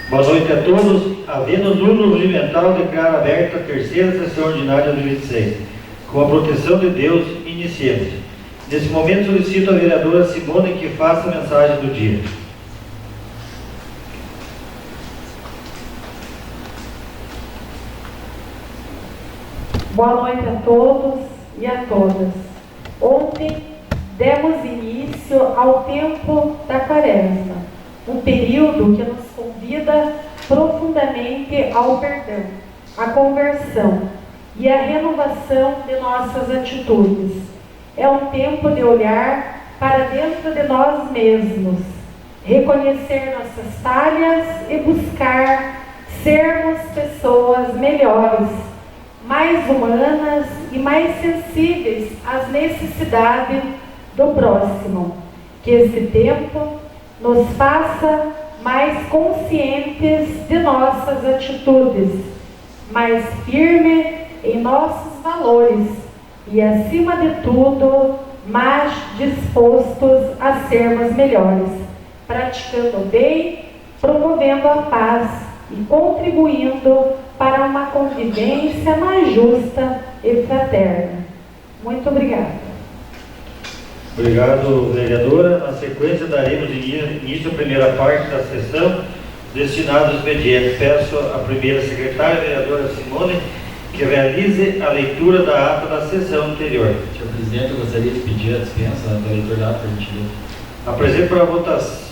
Boa noite a todos. Havendo nulo regimental, declaro aberta a terceira sessão ordinária de 2026. Com a proteção de Deus, iniciemos. Nesse momento, solicito a vereadora Simone que faça a mensagem do dia. Boa noite a todos e a todas. Ontem demos início ao tempo da Quaresma, um período que nos convida profundamente ao perdão, à conversão e à renovação de nossas atitudes. É um tempo de olhar para dentro de nós mesmos, reconhecer nossas falhas e buscar sermos pessoas melhores, mais humanas e mais sensíveis às necessidades do próximo. Que esse tempo nos faça mais conscientes de nossas atitudes, mais firmes em nossos valores e, acima de tudo, mais dispostos a sermos melhores, praticando o bem, promovendo a paz e contribuindo para uma convivência mais justa e fraterna. Muito obrigada. Obrigado, vereadora. Na sequência, daremos início à primeira parte da sessão destinada aos expedientes. Peço à primeira secretária, a vereadora Simone, que realize a leitura da ata da sessão anterior. Senhor presidente, eu gostaria de pedir a dispensa da leitura da ata, por gentileza. Apresento para a votação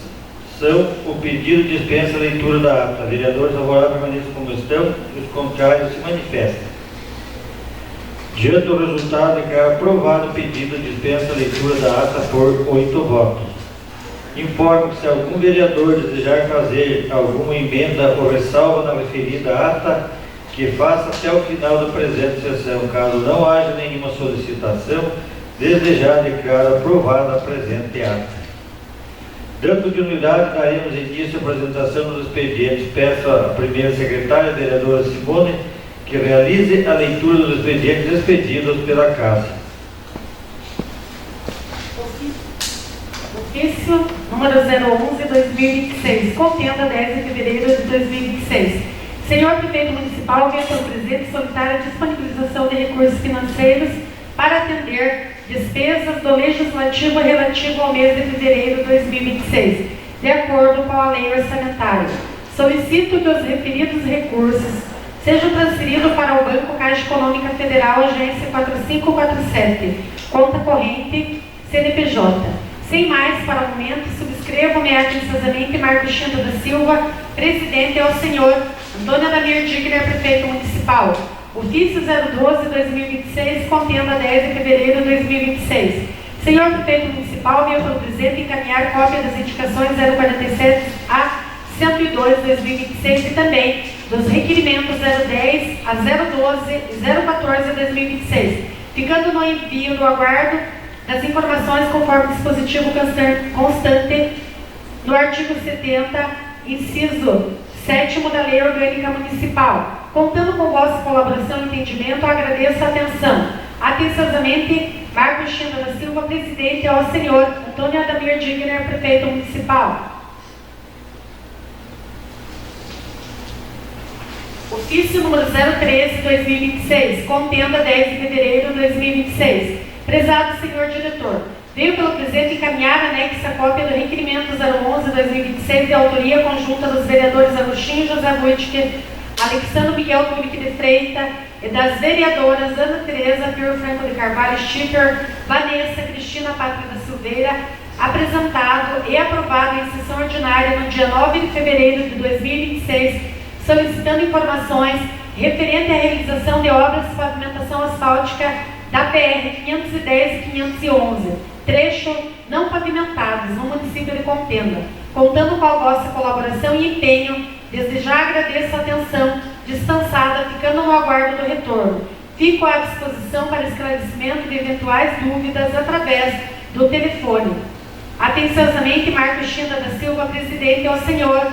o pedido de dispensa da leitura da ata. Vereadores favoráveis permaneçam como estão e os contrários se manifestem. Diante do resultado, declaro aprovado o pedido de dispensa da leitura da ata por 8 votos. Informo que se algum vereador desejar fazer alguma emenda ou ressalva na referida ata, que faça até o final da presente sessão. Caso não haja nenhuma solicitação, desde já declaro aprovada a presente ata. Dando continuidade, daremos início à apresentação dos expedientes. Peço à primeira secretária, a vereadora Simone, que realize a leitura dos expedientes expedidos pela Casa. Ofício número 011/2026, contenda 10 de fevereiro de 2026. Senhor Prefeito Municipal, venho pelo presente solicitar a disponibilização de recursos financeiros para atender despesas do Legislativo relativo ao mês de fevereiro de 2026, de acordo com a lei orçamentária. Solicito que os referidos recursos sejam transferidos para o Banco Caixa Econômica Federal, agência 4547, conta corrente CNPJ. Sem mais, para o momento, subscrevo-me atenciosamente Marcos Chinda da Silva, presidente, ao senhor Antônio Adamir Digner, prefeito municipal. Ofício 012/2026, contenda 10 de fevereiro de 2026. Senhor prefeito municipal, venho pelo presente encaminhar cópia das indicações 047 a 102/2026 e também dos requerimentos 010 a 012 e 014/2026, ficando no envio do aguardo das informações conforme dispositivo constante no artigo 70, inciso 7º da Lei Orgânica Municipal. Contando com vossa colaboração e entendimento, agradeço a atenção. Atenciosamente, Marcos Chinda da Silva, presidente, ao senhor Antônio Adamir Digner, prefeito municipal. Ofício número 013/2026, contenda 10 de fevereiro de 2026. Prezado senhor diretor, venho pelo presente encaminhar anexa cópia do requerimento 011/2026 de autoria conjunta dos vereadores Agostinho José Buitke, Alexandre Miguel Tulique de Freitas e das vereadoras Ana Tereza Pio Franco de Carvalho Schipper, Vanessa Cristina Pátria da Silveira, apresentado e aprovado em sessão ordinária no dia 9 de fevereiro de 2026, solicitando informações referente à realização de obras de pavimentação asfáltica da PR 510 e 511, trecho não pavimentados no município de Contenda. Contando com a vossa colaboração e empenho, desde já agradeço a atenção dispensada, ficando no aguardo do retorno. Fico à disposição para esclarecimento de eventuais dúvidas através do telefone. Atenciosamente, Marcos Chinda da Silva, presidente, ao senhor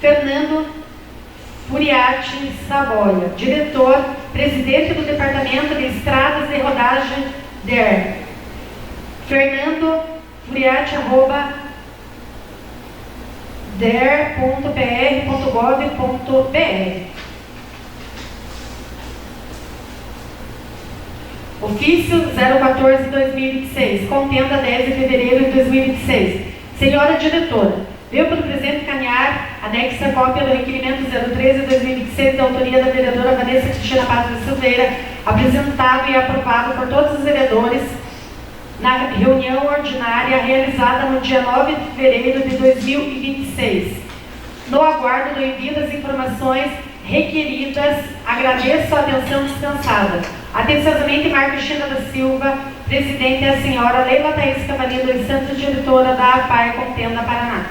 Fernando Furiati Saboia, diretor, presidente do Departamento de Estradas de Rodagem DER. Fernando Furiati, der.pr.gov.br. Ofício 014/2026, contenda 10 de fevereiro de 2026. Senhora Diretora, veio pelo presente encaminhar anexa cópia do requerimento 013/2026 da autoria da vereadora Vanessa Cristina Pátria Silveira, apresentado e aprovado por todos os vereadores na reunião ordinária realizada no dia 9 de fevereiro de 2026. No aguardo do envio das informações requeridas, agradeço a atenção dispensada. Atenciosamente, Marco Cristina da Silva, presidente, e a senhora Leila Thaís Cavalier dos Santos, diretora da APAI Contenda Paraná.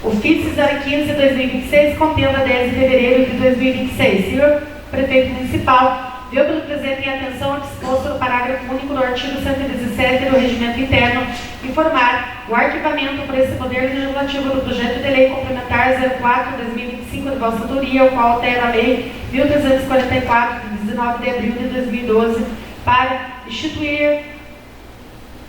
Ofício 015/2026, contenda 10 de fevereiro de 2026. Senhor Prefeito Municipal, veio pelo presente em atenção ao disposto no parágrafo único do artigo 117 do Regimento Interno, informar o arquivamento por esse Poder Legislativo do projeto de lei complementar 04/2025 de vossa autoria, o qual altera a lei 1344, de 19 de abril de 2012, para instituir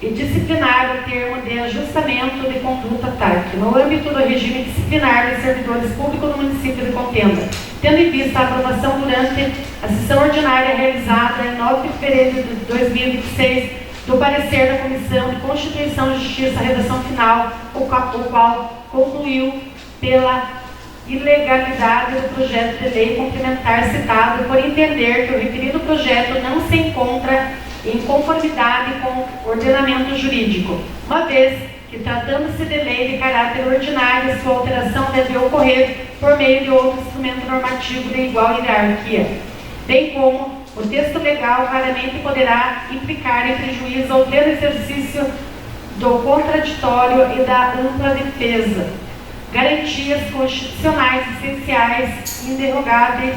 e disciplinar o termo de ajustamento de conduta TAC, no âmbito do regime disciplinar de servidores públicos do município de Contenda, tendo em vista a aprovação durante a sessão ordinária realizada em 9 de fevereiro de 2026 do parecer da Comissão de Constituição e Justiça, redação final, o qual concluiu pela ilegalidade do projeto de lei complementar citado, por entender que o referido projeto não se encontra em conformidade com o ordenamento jurídico, uma vez que, tratando-se de lei de caráter ordinário, sua alteração deve ocorrer por meio de outro instrumento normativo de igual hierarquia, bem como o texto legal raramente poderá implicar em prejuízo ao pleno exercício do contraditório e da ampla defesa, garantias constitucionais essenciais e inderrogáveis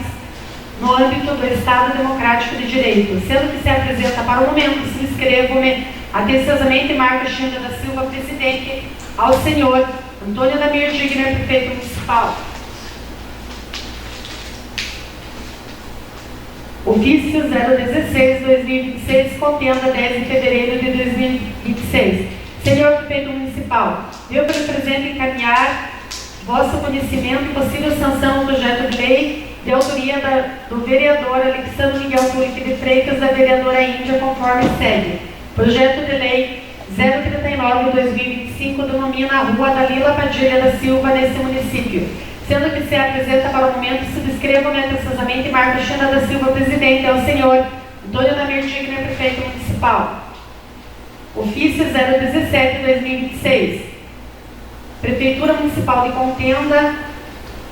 no âmbito do Estado Democrático de Direito, sendo que se apresenta para o momento, subscrevo-me atenciosamente Marco Cristina da Silva, presidente, ao senhor Antônio Damir Digner, prefeito municipal. Ofício 016/2026, contenda 10 de fevereiro de 2026. Senhor prefeito municipal, veio pelo presente encaminhar vosso conhecimento e possível sanção do projeto de lei de autoria do vereador Alexandre Miguel Turique de Freitas, da vereadora Índia, conforme segue. Projeto de lei 039/2025 denomina a Rua Dalila Padilha da Silva nesse município, sendo que se apresenta para o momento, subscrevo-me atenciosamente Marco Cristina da Silva, presidente, ao senhor Antônio Damir Digner, prefeito municipal. Ofício 017/2026. Prefeitura Municipal de Contenda,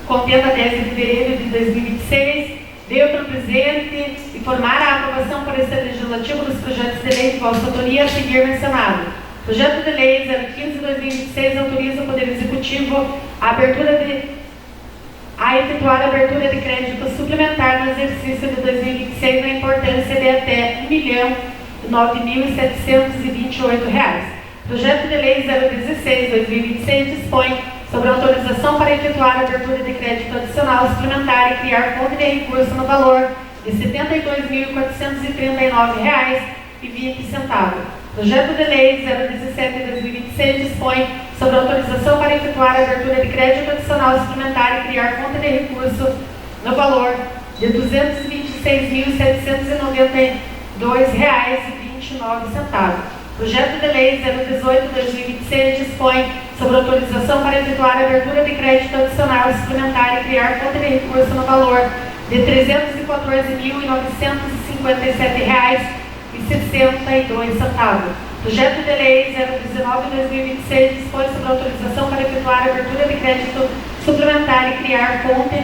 contenda 10 de fevereiro de 2026, veio pelo presente informar a aprovação por esse legislativo dos projetos de lei de vossa autoria a seguir mencionado. Projeto de lei 015/2026 autoriza o Poder Executivo a efetuar a abertura de crédito suplementar no exercício de 2026 na importância de até R$ 1.009.728. Projeto de lei 016/2026 dispõe sobre a autorização para efetuar a abertura de crédito adicional suplementar e criar fonte de recurso no valor de R$ 72.439,20. Projeto de lei 017/2026 dispõe sobre a autorização para efetuar a abertura de crédito adicional suplementar e criar fonte de recurso no valor de R$ 226.792,29. Projeto de lei 018/2026 dispõe sobre autorização para efetuar a abertura de crédito adicional suplementar e criar fonte de recurso no valor de R$ 314.957,62. Projeto de lei 019/2026 dispõe sobre autorização para efetuar a abertura de crédito suplementar e criar fonte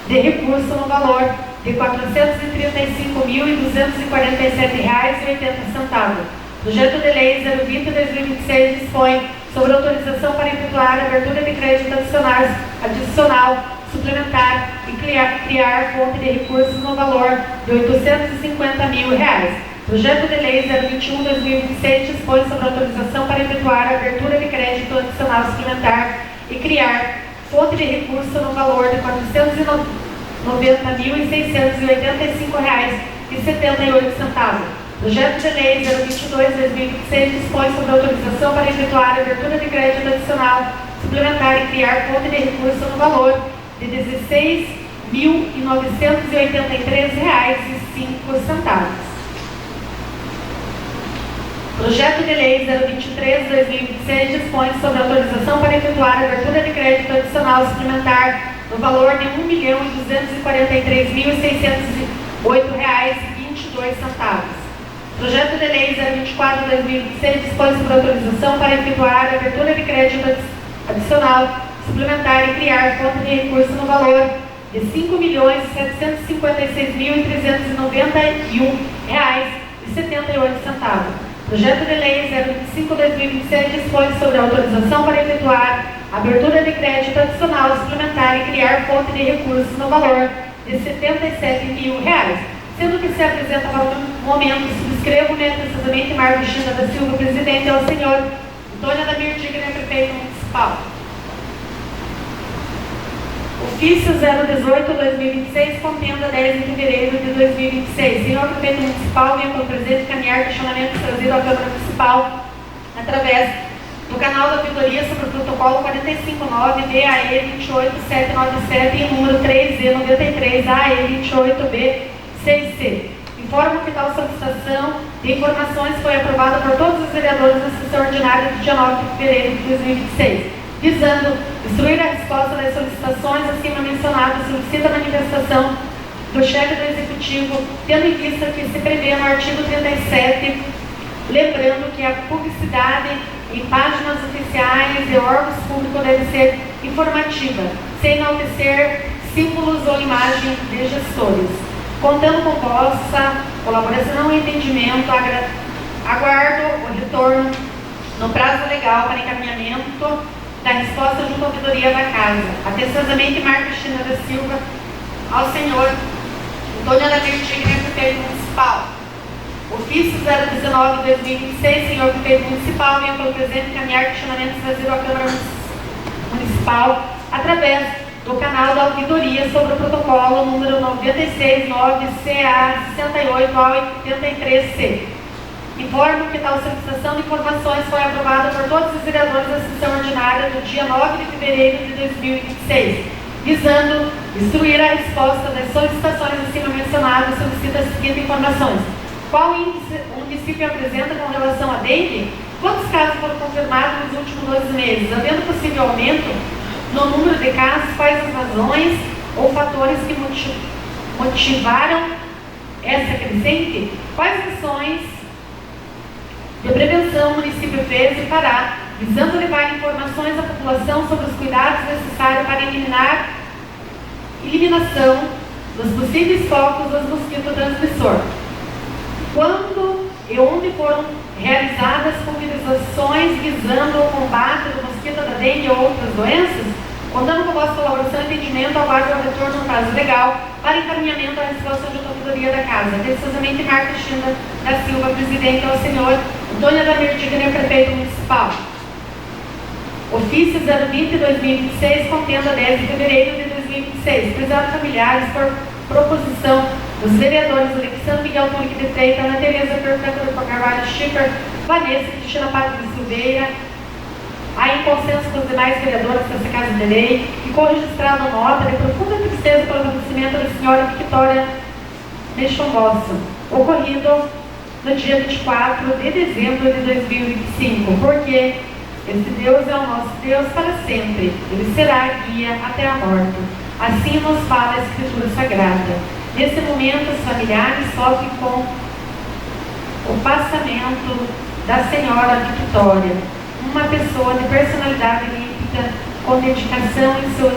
de recurso no valor de R$ 435.247,80. Projeto de lei 020/2026 dispõe sobre autorização para efetuar a abertura de crédito adicional suplementar e criar fonte de recursos no valor de R$ 850.000. Projeto de lei 021/2026 dispõe sobre autorização para efetuar a abertura de crédito adicional suplementar e criar fonte de recurso no valor de R$ 490.685,78. Projeto de lei 022/2026 dispõe sobre autorização para efetuar a abertura de crédito adicional suplementar e criar fonte de recurso no valor de R$ 16.983,05. Projeto de Lei 023/2026 dispõe sobre autorização para efetuar a abertura de crédito adicional suplementar no valor de R$ 1.243.608,22. Projeto de Lei 024/2026 dispõe sobre autorização para efetuar a abertura de crédito adicional suplementar e criar fonte de recurso no valor de R$ 5.756.391,78. Projeto de Lei 025/2026 dispõe sobre autorização para efetuar a abertura de crédito adicional suplementar e criar fonte de recursos no valor de R$ 77 mil, sendo que se apresenta para o momento, subscrevo necessariamente Marcos China da Silva, presidente, ao senhor Antônio Adamir Tigre, prefeito municipal. Ofício 018/2026, contenda 10 de fevereiro de 2026. Senhor prefeito municipal, venho pelo presente caminhar questionamentos trazidos à Câmara Municipal através do canal da auditoria sobre o protocolo 459-BAE28797 e número 3Z93-AE28B6C. Informo que tal solicitação de informações foi aprovada por todos os vereadores na sessão ordinária do dia 9 de fevereiro de 2026. Visando instruir a resposta das solicitações acima mencionadas, solicita a manifestação do chefe do Executivo, tendo em vista que se prevê no artigo 37, lembrando que a publicidade em páginas oficiais de órgãos públicos deve ser informativa, sem enaltecer símbolos ou imagens de gestores. Contando com vossa colaboração e entendimento, aguardo o retorno no prazo legal para encaminhamento da resposta junto à ouvidoria da Casa. Atenciosamente, Marcos China da Silva, ao senhor Antônio Adamir Tigre, prefeito municipal. Ofício 019/2026, senhor prefeito municipal, venho pelo presente encaminhar questionamentos trazidos à Câmara Municipal através do canal da auditoria sobre o protocolo número 969-CA68-83C. Informo que tal solicitação de informações foi aprovada por todos os vereadores da sessão ordinária do dia 9 de fevereiro de 2026. Visando instruir a resposta das solicitações acima mencionadas, solicita as seguintes informações. Qual índice o município apresenta com relação à dengue? Quantos casos foram confirmados nos últimos 12 meses? Havendo possível aumento no número de casos, quais as razões ou fatores que motivaram essa crescente? Quais ações de prevenção o município fez e fará, visando levar informações à população sobre os cuidados necessários para eliminação dos possíveis focos dos mosquitos transmissor? Quando e onde foram realizadas pulverizações visando o combate do mosquito da dengue ou outras doenças? Contando com a vossa colaboração e entendimento, aguardo o retorno no prazo legal para encaminhamento à resposta de auditoria da Casa. Atenciosamente, Marcos China da Silva, presidente, ao senhor Antônio Adamir Tigre, prefeito municipal. Ofício 020/2026, contenda 10 de fevereiro de 2026. Prezados familiares, por proposição dos vereadores Alexandre Miguel Tunique de Freitas, Ana Tereza Perpétua Carvalho Schipper, Vanessa Cristina Pato de Silveira, em consenso com os demais vereadores dessa Casa de Lei, e com registrada nota de profunda tristeza pelo falecimento da senhora Victoria Mechombossa, ocorrido no dia 24 de dezembro de 2025, porque este Deus é o nosso Deus para sempre, Ele será a guia até a morte. Assim nos fala a Escritura Sagrada. Nesse momento, os familiares sofrem com o passamento da senhora Victoria, uma pessoa de personalidade límpida, com dedicação em seu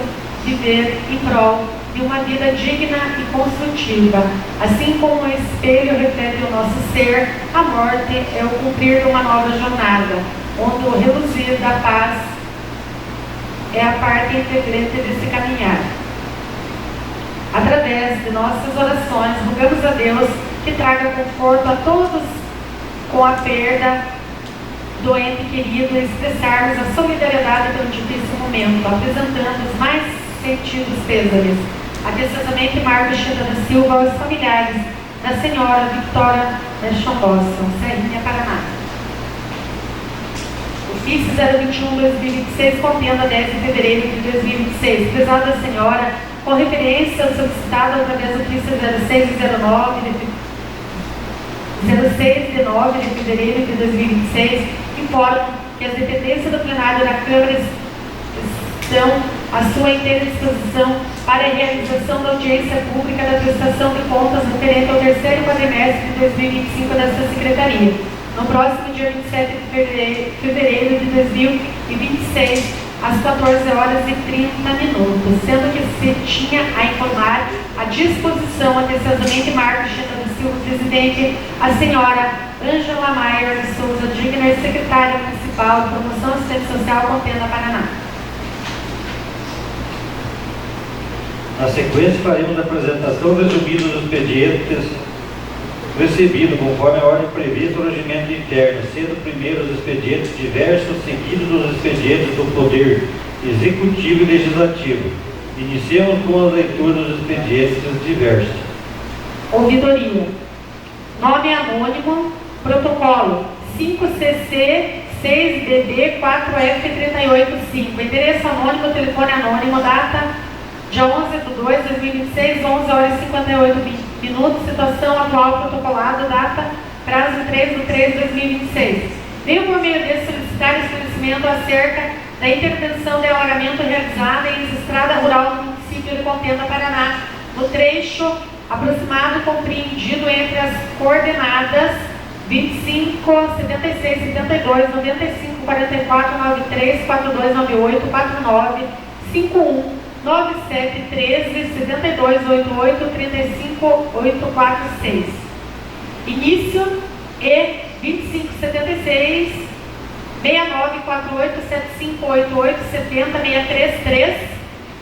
viver em prol de uma vida digna e construtiva. Assim como o espelho reflete o nosso ser, a morte é o cumprir de uma nova jornada, onde o reluzir da paz é a parte integrante desse caminhar. Através de nossas orações, rogamos a Deus que traga conforto a todos com a perda do ente querido e expressarmos a solidariedade pelo difícil momento, apresentando os mais sentidos pêsames. Atenciosamente, Marcos China da Silva, aos familiares da senhora Victoria Mechombossa, Serrinha, Paraná. PIX 021-2026, contenda 10 de fevereiro de 2026. Prezada senhora, com referência ao solicitado através do PIX 06 de 9 de fevereiro de 2026, informo que as dependências do plenário da Câmara estão à sua inteira disposição para a realização da audiência pública da prestação de contas referente ao terceiro quadrimestre de 2025 desta Secretaria, no próximo dia 27 de fevereiro de 2026, às 14 horas e 30 minutos, sendo que se tinha a informar a disposição atenciosamente Marcos China do Silva, presidente, a senhora Ângela Maier de Souza Digner, secretária municipal de Promoção e Assistência Social, Contenda, Paraná. Na sequência, faremos a apresentação resumida dos expedientes recebidos, conforme a ordem prevista no regimento interno, sendo primeiro os expedientes diversos, seguidos dos expedientes do Poder Executivo e Legislativo. Iniciamos com a leitura dos expedientes diversos. Ouvidoria. Nome anônimo, protocolo 5CC 6DD 4F385. Endereço anônimo, telefone anônimo, data dia 11/2/2026, 11 horas e 58 minutos, situação atual protocolada, data, prazo 3/3/2026. Venho por meio desse solicitar esclarecimento acerca da intervenção de alagamento realizada em estrada rural do município de Contenda, Paraná, no trecho aproximado compreendido entre as coordenadas 25, 76, 72, 95, 44, 93, 42, 98, 49, 51, 97, 13, 72, 88, 35, 846. Início e 25, 76, 69, 48, 75, 88, 70, 633,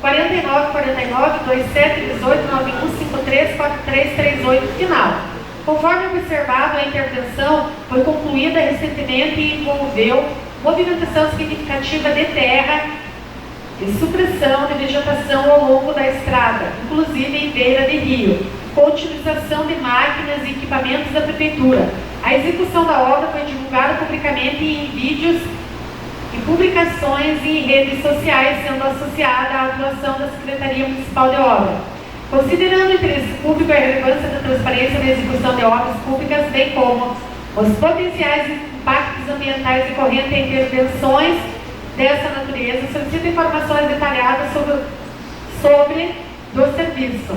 49, 49, 27, 18, 91, 53, 43, 38, final. Conforme observado, a intervenção foi concluída recentemente e envolveu movimentação significativa de terra e supressão de vegetação ao longo da estrada, inclusive em beira de rio, com utilização de máquinas e equipamentos da Prefeitura. A execução da obra foi divulgada publicamente em vídeos e publicações em redes sociais, sendo associada à atuação da Secretaria Municipal de Obras. Considerando o interesse público e a relevância da transparência na execução de obras públicas, bem como os potenciais impactos ambientais decorrentes de intervenções dessa natureza, solicito informações detalhadas sobre do serviço.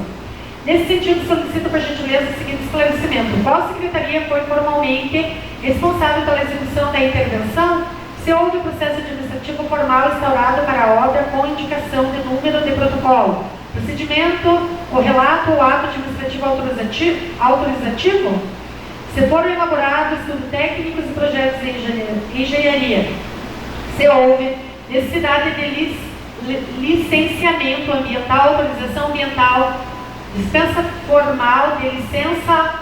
Nesse sentido, solicito, por gentileza, o seguinte esclarecimento. Qual secretaria foi formalmente responsável pela execução da intervenção? Se houve processo administrativo formal instaurado para a obra com indicação de número de protocolo, procedimento, o relato ou ato administrativo autorizativo? Se foram elaborados estudos técnicos e projetos de engenharia, se houve necessidade de licenciamento ambiental, autorização ambiental, dispensa formal de licença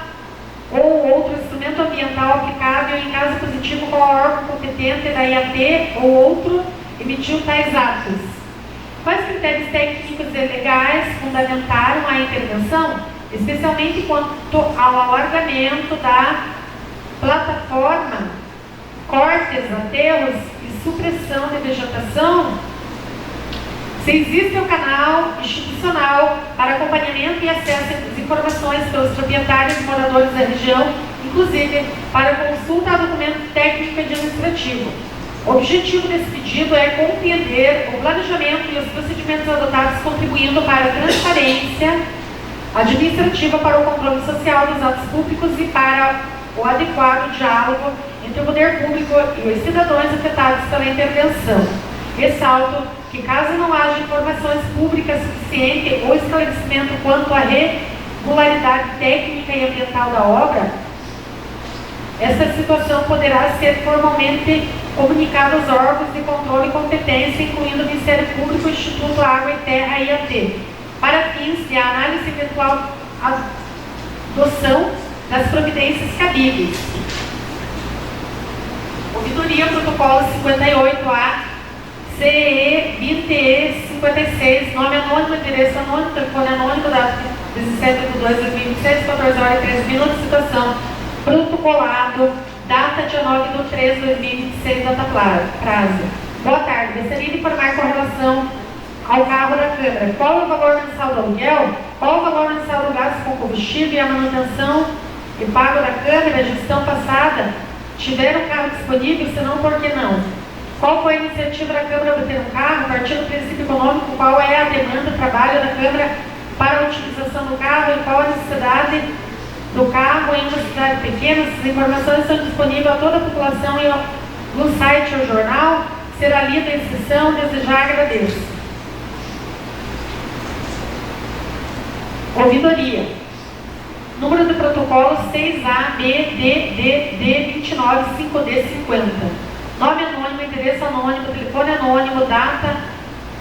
ou outro instrumento ambiental aplicável em caso positivo com o órgão competente da IAT ou outro emitiu tais atos. Quais critérios técnicos e legais fundamentaram a intervenção, especialmente quanto ao alargamento da plataforma, cortes, aterros e supressão de vegetação? Se existe um canal institucional para acompanhamento e acesso às informações pelos proprietários e moradores da região, inclusive para consulta a documento técnico e administrativo. O objetivo desse pedido é compreender o planejamento e os procedimentos adotados, contribuindo para a transparência administrativa, para o controle social dos atos públicos e para o adequado diálogo entre o poder público e os cidadãos afetados pela intervenção. Ressalto que, caso não haja informações públicas suficientes ou esclarecimento quanto à regularidade técnica e ambiental da obra, essa situação poderá ser formalmente comunicada aos órgãos de controle e competência, incluindo o Ministério Público, Instituto Água e Terra e IAT, para fins de análise e eventual adoção das providências cabíveis. Ouvidoria, protocolo 58A, CE 20E 56, nome anônimo, endereço anônimo, telefone anônimo, data 17/2/2026, 14 horas e 13 minutos, situação protocolado, data dia 9/3/2026, data prazo. Boa tarde, gostaria de informar com relação ao carro da Câmara. Qual é o valor mensal do aluguel? Qual o valor mensal do gasto com combustível e a manutenção e pago da Câmara? A gestão passada tiveram um carro disponível, se não, por que não? Qual foi a iniciativa da Câmara de ter um carro? Partindo do princípio econômico, qual é a demanda do trabalho da Câmara para a utilização do carro e qual a necessidade do carro em uma cidade pequena? Essas informações estão disponíveis a toda a população e no site ou jornal. Será lida em sessão, desejar, agradeço. Ouvidoria. Número do protocolo 6A-B-D-D-D-29-5D-50. Nome anônimo, endereço anônimo, telefone anônimo, data,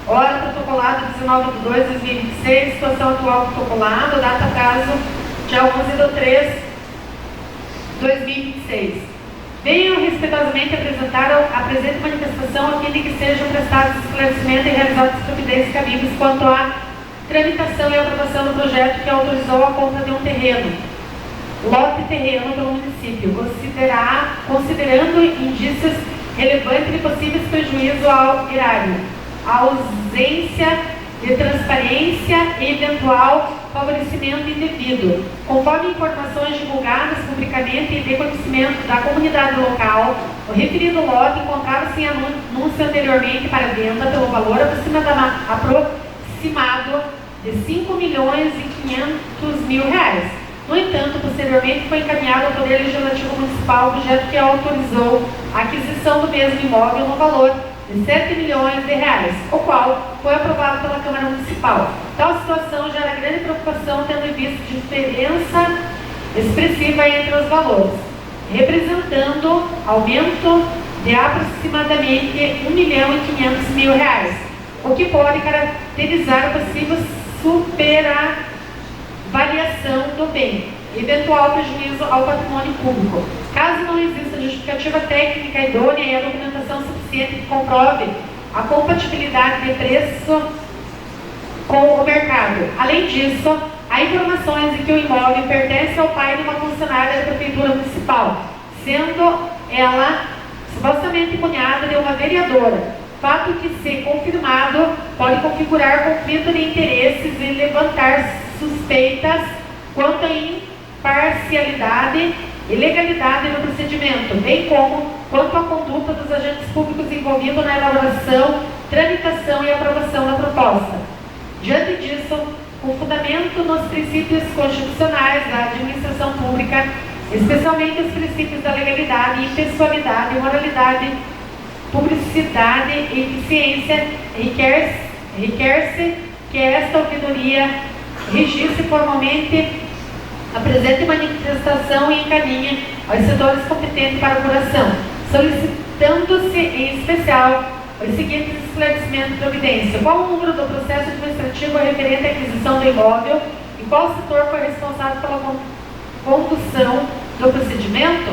hora protocolado 19/2/2026, situação atual protocolado, data prazo dia 11/3/2026. Venho respeitosamente apresentar a presente manifestação a fim de que sejam prestados esclarecimentos e realizadas providências cabíveis quanto à tramitação e aprovação do projeto que autorizou a compra de um terreno, lote terreno pelo município, considerando indícios relevantes de possíveis prejuízos ao erário, ausência de transparência e eventual favorecimento indevido. Conforme informações divulgadas publicamente e de conhecimento da comunidade local, o referido lote encontrava-se em anúncio anteriormente para venda pelo valor aproximado de R$ 5.500.000. No entanto, posteriormente foi encaminhado ao Poder Legislativo Municipal o projeto que autorizou a aquisição do mesmo imóvel no valor de R$ 7 milhões, o qual foi aprovado pela Câmara Municipal. Tal situação gera grande preocupação, tendo em vista a diferença expressiva entre os valores, representando aumento de aproximadamente R$ 1.500.000, o que pode caracterizar a possível superavaliação do bem, eventual prejuízo ao patrimônio público. Caso não exista justificativa técnica idônea e a documentação suficiente que comprove a compatibilidade de preço com o mercado. Além disso, há informações de que o imóvel pertence ao pai de uma funcionária da Prefeitura Municipal, sendo ela supostamente cunhada de uma vereadora. Fato que, se confirmado, pode configurar conflito de interesses e levantar suspeitas quanto à imparcialidade e legalidade do procedimento, bem como quanto à conduta dos agentes públicos envolvidos na elaboração, tramitação e aprovação da proposta. Diante disso, com fundamento nos princípios constitucionais da administração pública, especialmente os princípios da legalidade, impessoalidade, moralidade, publicidade e eficiência, requer-se que esta ouvidoria registre formalmente a presente manifestação e encaminhe aos setores competentes para apuração, solicitando-se em especial os seguintes esclarecimentos de providência: qual o número do processo administrativo referente à aquisição do imóvel e qual setor foi responsável pela condução do procedimento?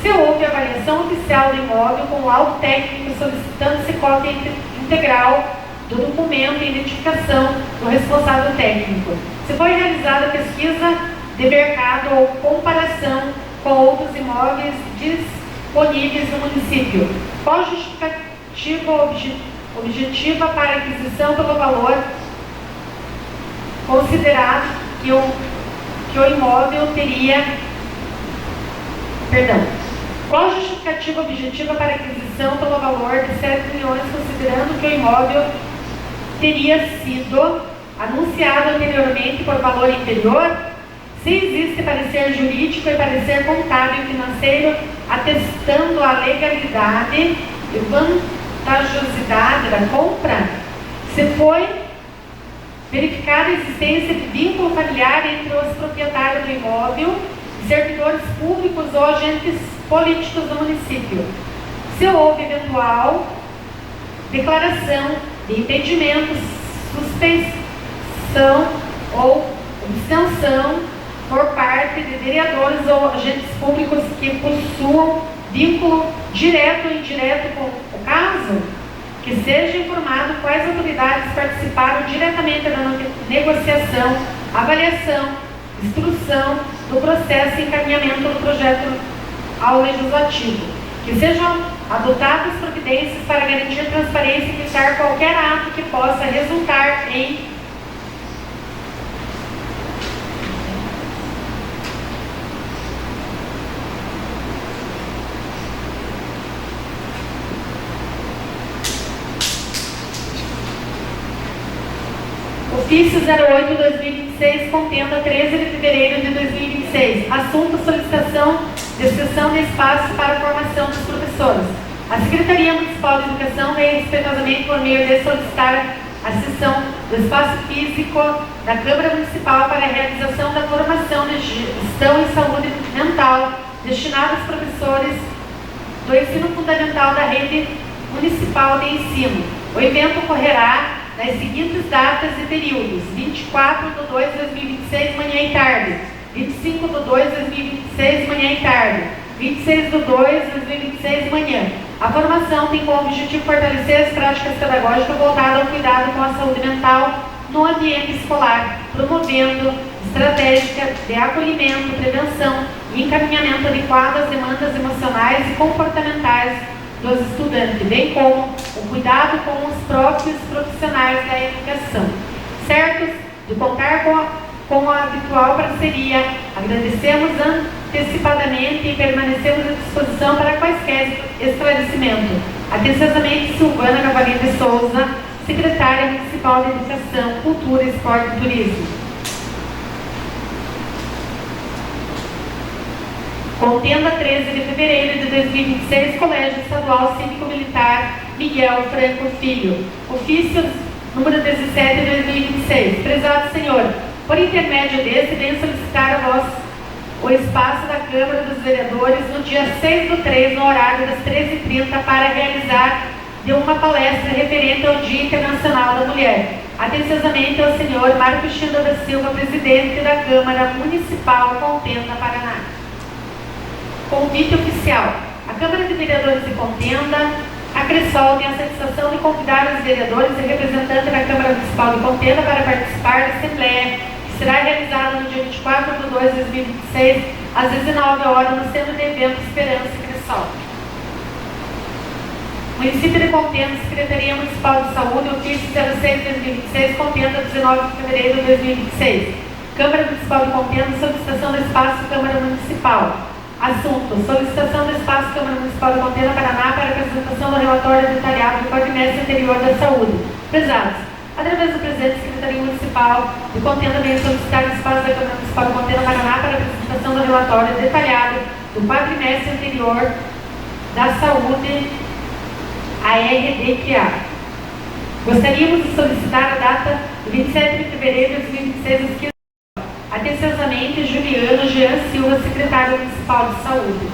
Se houve avaliação oficial do imóvel com laudo técnico, solicitando-se cópia integral do documento e identificação do responsável técnico. Se foi realizada pesquisa de mercado ou comparação com outros imóveis disponíveis no município. Qual justificativa objetiva para a aquisição pelo valor considerado que o imóvel teria... Qual a justificativa objetiva para a aquisição pelo valor de 7 milhões, considerando que o imóvel teria sido anunciado anteriormente por valor inferior? Se existe parecer jurídico e parecer contábil e financeiro atestando a legalidade e vantajosidade da compra, se foi verificada a existência de vínculo familiar entre os proprietários do imóvel, servidores públicos ou agentes políticos do município, se houve eventual declaração de impedimento, suspeição ou abstenção por parte de vereadores ou agentes públicos que possuam vínculo direto ou indireto com o caso, que seja informado quais autoridades participaram diretamente da negociação, avaliação, instrução do processo e encaminhamento do projeto ao Legislativo. Que sejam adotadas providências para garantir transparência e evitar qualquer ato que possa resultar em Ofício 08/2026, contenda 13 de fevereiro de 2026. Assunto: solicitação de cessão de espaço para a formação dos professores. A Secretaria Municipal de Educação vem respeitosamente por meio de solicitar a cessão do espaço físico da Câmara Municipal para a realização da formação de gestão e saúde mental destinada aos professores do ensino fundamental da rede municipal de ensino. O evento ocorrerá nas seguintes datas e períodos: 24/2/2026, manhã e tarde; 25/2/2026, manhã e tarde; 26/2/2026, manhã. A formação tem como objetivo fortalecer as práticas pedagógicas voltadas ao cuidado com a saúde mental no ambiente escolar, promovendo estratégia de acolhimento, prevenção e encaminhamento adequado às demandas emocionais e comportamentais dos estudantes, bem como o cuidado com os próprios profissionais da educação. Certos de contar com a habitual parceria, agradecemos antecipadamente e permanecemos à disposição para quaisquer esclarecimentos. Atenciosamente, Silvana Cavalinho de Souza, Secretária Municipal de Educação, Cultura, Esporte e Turismo. Contenda 13 de fevereiro de 2026, Colégio Estadual Cívico-Militar Miguel Franco Filho. Ofício número 17 de 2026. Prezado senhor, por intermédio deste, venho solicitar a vós o espaço da Câmara dos Vereadores no dia 6/3, no horário das 13h30, para realizar de uma palestra referente ao Dia Internacional da Mulher. Atenciosamente ao senhor Marco Chinda da Silva, presidente da Câmara Municipal Contenda, Paraná. Convite oficial. A Câmara de Vereadores de Contenda, a Cressol, tem a satisfação de convidar os vereadores e representantes da Câmara Municipal de Contenda para participar da Assembleia, que será realizada no dia 24/2/2026, às 19 horas, no Centro de Eventos Esperança Cressol. Município de Contenda, Secretaria Municipal de Saúde, ofício 06/2026, Contenda, 19 de fevereiro de 2026. Câmara Municipal de Contenda, solicitação do espaço Câmara Municipal. Assunto: solicitação do espaço Câmara Municipal de Contenda, Paraná, para apresentação do relatório detalhado do quadrimestre anterior da saúde. Prezados, através do presidente da Secretaria Municipal de Contenda, venho solicitar o espaço da Câmara Municipal de Contenda, Paraná, para apresentação do relatório detalhado do quadrimestre anterior da saúde, a RDQA. Gostaríamos de solicitar a data de 27 de fevereiro de 2026, às 15h. Atenciosamente, Juliano Jean Silva, Secretário Municipal de Saúde.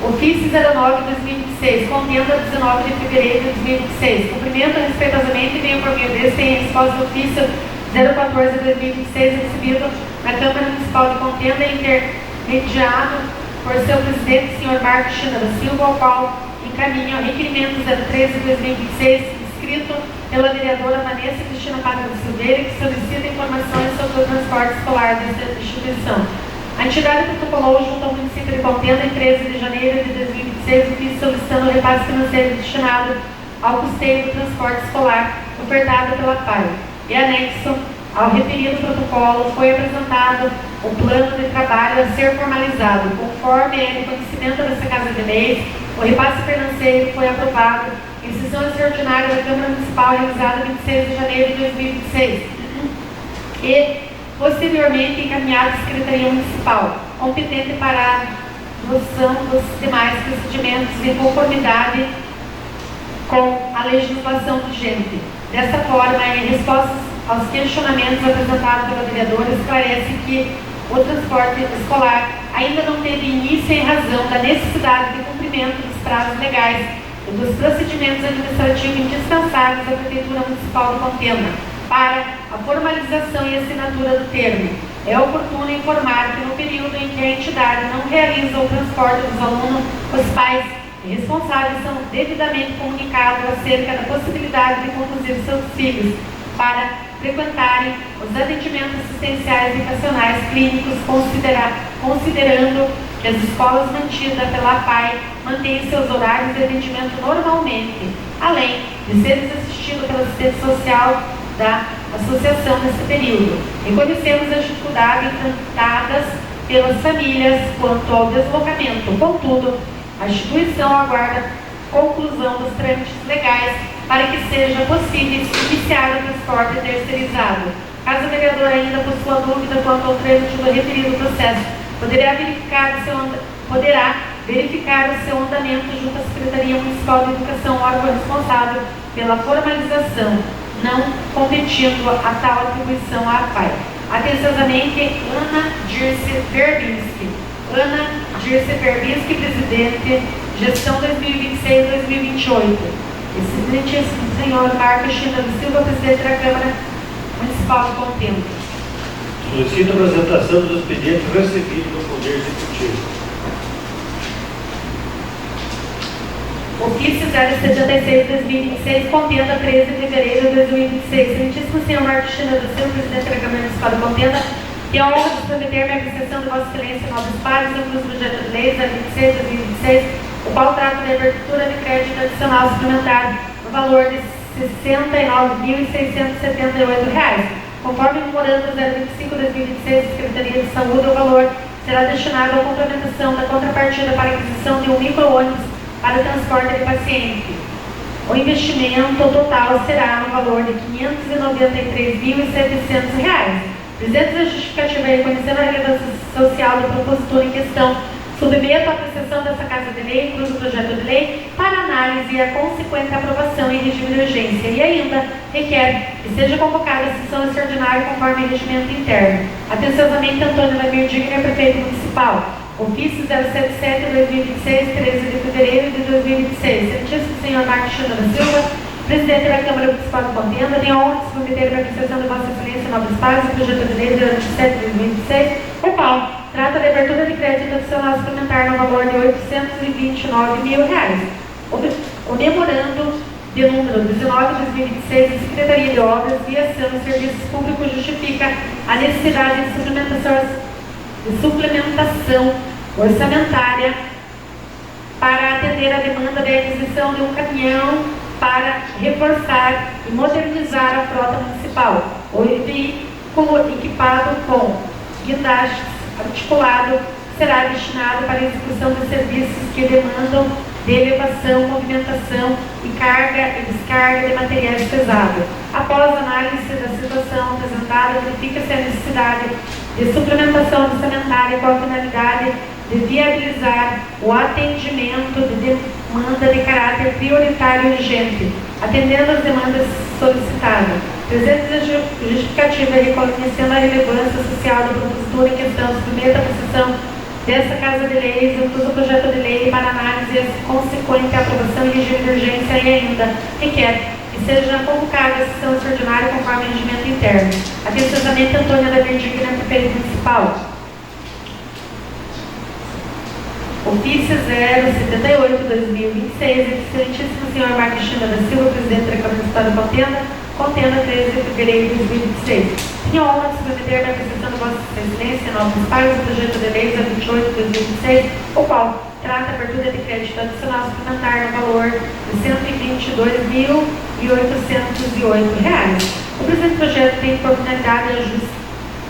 Ofício 09/2026, Contenda, 19 de fevereiro de 2026. Cumprimento respeitosamente e venho por meio deste em resposta ao ofício 014/2026, recebido na Câmara Municipal de Contenda e intermediado por seu presidente, senhor Marco Chinda da Silva, ao qual encaminha o requerimento 013/2026, escrito pela vereadora Vanessa Cristina Pátria Silveira, que solicita informações sobre o transporte escolar desta instituição. A entidade protocolou junto ao município de Contenda em 13 de janeiro de 2026, ofício solicitando o repasse financeiro destinado ao custeio do transporte escolar ofertado pela PAI. E anexo ao referido protocolo foi apresentado o plano de trabalho a ser formalizado. Conforme é de conhecimento dessa Casa de Leis, o repasse financeiro foi aprovado em sessão extraordinária da Câmara Municipal realizada em 26 de janeiro de 2026 e posteriormente encaminhado à Secretaria Municipal, competente para a adoção dos demais procedimentos em conformidade com a legislação vigente. Dessa forma, em resposta aos questionamentos apresentados pela vereadora, esclarece que o transporte escolar ainda não teve início em razão da necessidade de cumprimento dos prazos legais e dos procedimentos administrativos indispensáveis à Prefeitura Municipal de Contenda para a formalização e assinatura do termo. É oportuno informar que no período em que a entidade não realiza o transporte dos alunos, os pais e responsáveis são devidamente comunicados acerca da possibilidade de conduzir seus filhos para frequentarem os atendimentos assistenciais educacionais clínicos considerando que as escolas mantidas pela APAE mantêm seus horários de atendimento normalmente, além de serem assistidos pela assistente social da associação nesse período. Reconhecemos as dificuldades enfrentadas pelas famílias quanto ao deslocamento. Contudo, a instituição aguarda conclusão dos trâmites legais para que seja possível iniciar o transporte terceirizado. Caso o vereador ainda possua dúvida quanto ao trâmite do referido processo, poderá verificar o seu andamento junto à Secretaria Municipal de Educação, órgão responsável pela formalização, não competindo a tal atribuição à APAE. Atenciosamente, Ana Dirce Verbinski. Ana Dirce Verbinski, presidente, gestão 2026-2028. Excelentíssimo senhor Marcos China da Silva, presidente da Câmara Municipal de Contenda. Solicito a apresentação dos expedientes recebidos do Poder Executivo. Ofício 076-2026, Contenda, 13 de fevereiro de 2026. Excelentíssimo senhor Marcos China da Silva, presidente da Câmara Municipal de Contenda, que a honra de prometer-me a apreciação de Vossa Excelência Nobres Pares sobre os projetos de lei 026-2026, o qual trata de abertura de crédito adicional suplementar no valor de R$ 69.678. Conforme o memorando 025-2026 da Secretaria de Saúde, o valor será destinado à complementação da contrapartida para a aquisição de um micro-ônibus para o transporte de paciente. O investimento total será no valor de R$ 593.700. Presente a justificativa e reconhecendo a relevância social do propositor em questão, submeto à apreciação dessa Casa de Lei, incluso o projeto de lei, para análise e a consequente aprovação em regime de urgência, e ainda requer que seja convocada a sessão extraordinária conforme regimento interno. Atenciosamente, Antônio Lamir Digner, prefeito municipal. Ofício 077-2026, 13 de fevereiro de 2026. Excelentíssimo senhor Marcos China da Silva, presidente da Câmara Municipal de Contenda, tenho a honra de submeter a apreciação de Vossa Excelência Nobres Pares, o projeto de lei 027-2026, o qual trata de abertura de crédito adicional suplementar no valor de R$ 829.000. O memorando de número 19/2026 da Secretaria de Obras, Viação e Serviços Públicos justifica a necessidade de suplementação orçamentária para atender a demanda de aquisição de um caminhão para reforçar e modernizar a frota municipal. O veículo equipado com guindastes articulado será destinado para a execução de serviços que demandam de elevação, movimentação e carga e descarga de materiais pesados. Após a análise da situação apresentada, verifica-se a necessidade de suplementação orçamentária com a finalidade de viabilizar o atendimento de demanda de caráter prioritário e urgente, atendendo às demandas solicitadas. Presente a justificativa e reconhecendo a relevância social do propositor em questão, submeta a apreciação desta Casa de Leis, incluso o projeto de lei para análise e consequente aprovação em regime de urgência e ainda requer que seja convocada a sessão extraordinária conforme o regimento interno. Atenciosamente, Antônia da Verdigna, prefeito municipal. Ofício 078-2026, excelentíssimo senhor Marcos China da Silva, presidente da Câmara Municipal de Contenda, 13 de fevereiro de 2026. Tenho a honra de submeter a apreciação de Vossa Excelência Nobres Pares, o projeto de lei 028-2026, o qual trata a abertura de crédito adicional suplementar no valor de R$ 122.808. O presente projeto tem por finalidade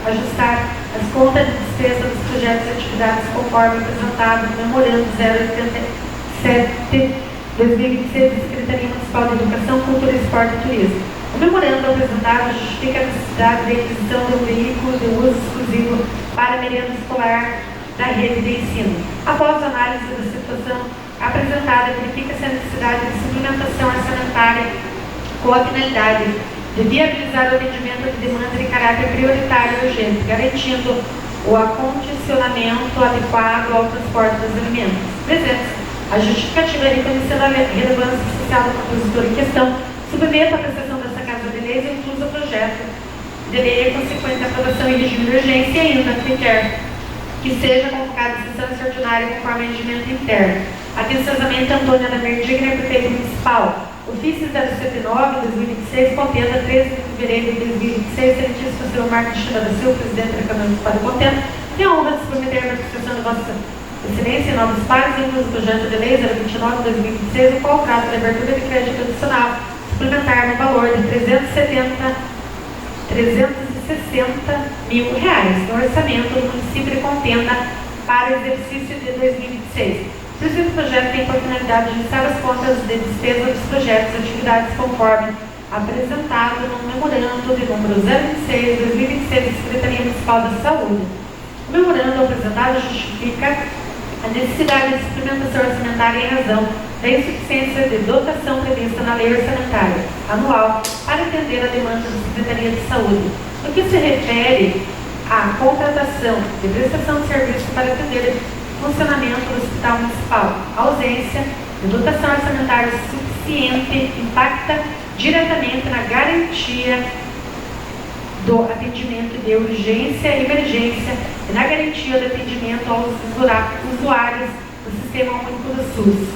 ajustar as contas de despesa dos projetos e atividades conforme apresentado no memorando 087/2026 da Secretaria Municipal de Educação, Cultura, Esporte e Turismo. O memorando apresentado justifica a necessidade de aquisição de um veículo de uso exclusivo para a merenda escolar da rede de ensino. Após a análise da situação apresentada, verifica-se a necessidade de suplementação orçamentária com a finalidade de viabilizar o atendimento de demanda de caráter prioritário e urgente, garantindo o acondicionamento adequado ao transporte dos alimentos. Presentes, a justificativa é reconhecendo a relevância social do propositor em questão, submeta a apreciação dessa Casa de Leis, incluso o projeto de lei e consequente aprovação em regime de urgência e ainda requer que seja convocada a sessão extraordinária conforme o regimento interno. Atenciosamente, Antônia da Verdigna, prefeito municipal. Ofício 079/2026, Contenda, 13 de fevereiro de 2026, excelentíssimo senhor Marcos China da Silva, presidente da Câmara Municipal de Contenda, Tenho a honra de submeter a notificação de Vossa Excelência em novos pares, incluso o projeto de lei 029/2026, o qual trata da abertura de crédito adicional suplementar no valor de R$360 mil no orçamento do município de Contenda para o exercício de 2026. O presente projeto tem por finalidade ajustar as contas de despesa dos projetos e atividades conforme apresentado no memorando de número 026/2026 da Secretaria Municipal da Saúde. O memorando apresentado justifica a necessidade de suplementação orçamentária em razão da insuficiência de dotação prevista na Lei Orçamentária Anual para atender a demanda da Secretaria de Saúde. No que se refere à contratação de prestação de serviço para atender o funcionamento do Hospital Municipal, a ausência de dotação orçamentária suficiente impacta diretamente na garantia do atendimento de urgência e emergência e na garantia do atendimento aos usuários do Sistema Único do SUS,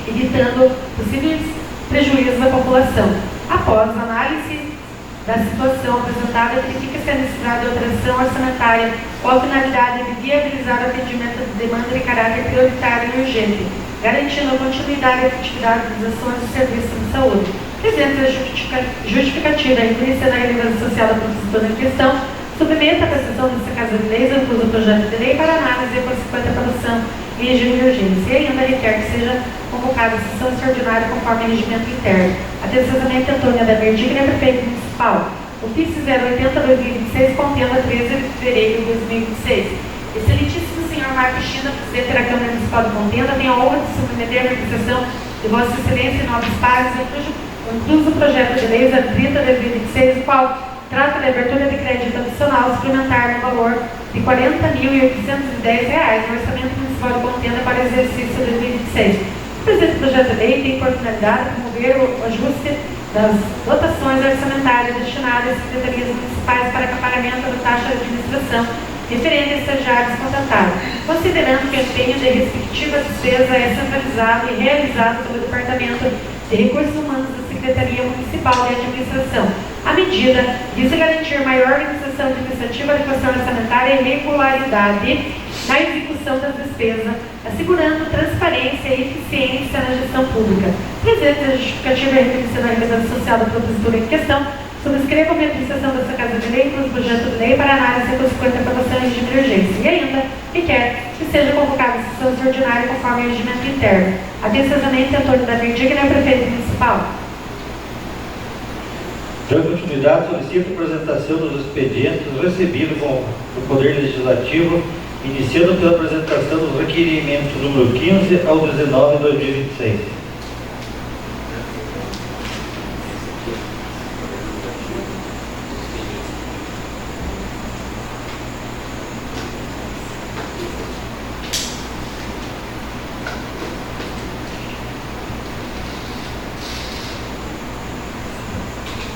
evitando possíveis prejuízos à população. Após a análise da situação apresentada, verifica-se a necessidade de alteração orçamentária com a finalidade de viabilizar o atendimento de demanda de caráter prioritário e urgente, garantindo a continuidade e efetividade das ações do serviço de saúde. Presente a justificativa e conhecendo a relevância social da propositura em questão, submeta a prestação dessa Casa de Leis, incluso o projeto de lei, para análise e consequente aprovação em regime de urgência, e ainda requer que seja convocada a sessão extraordinária conforme o regimento interno. Atenciosamente, Antônia da Verdigna, prefeito municipal. Ofício 080/2026, Contenda, 13 de fevereiro de 2026. Excelentíssimo senhor Marcos China, presidente da Câmara Municipal de Contenda, tenho a honra de submeter a representação de Vossa Excelência em novos pares, incluso o projeto de lei 030/2026, o qual trata da abertura de crédito adicional suplementar no valor de R$40.810 no orçamento municipal de Contenda para o exercício de 2026. O presente projeto de lei tem por finalidade promover o ajuste das dotações orçamentárias destinadas às secretarias municipais para pagamento da taxa de administração referente a estagiários contratados, considerando que o empenho da respectiva despesa é centralizado e realizado pelo Departamento de Recursos Humanos da Secretaria Municipal de Administração. A medida visa garantir maior organização administrativa, adequação orçamentária e regularidade na execução das despesas, assegurando transparência e eficiência na gestão pública. Presente a justificativa e reconhecendo a relevância social da propositura em questão, subscreva a administração dessa Casa de Lei com o projeto de lei para análise e consequente aprovação em regime de urgência, e ainda requer que seja convocada a sessão extraordinária conforme o regimento interno. Atenciosamente, Antônio da Verdigna, prefeito municipal. Dando continuidade, solicito a apresentação dos expedientes recebidos do Poder Legislativo, iniciando pela apresentação dos requerimentos número 15 ao 19 de 2026.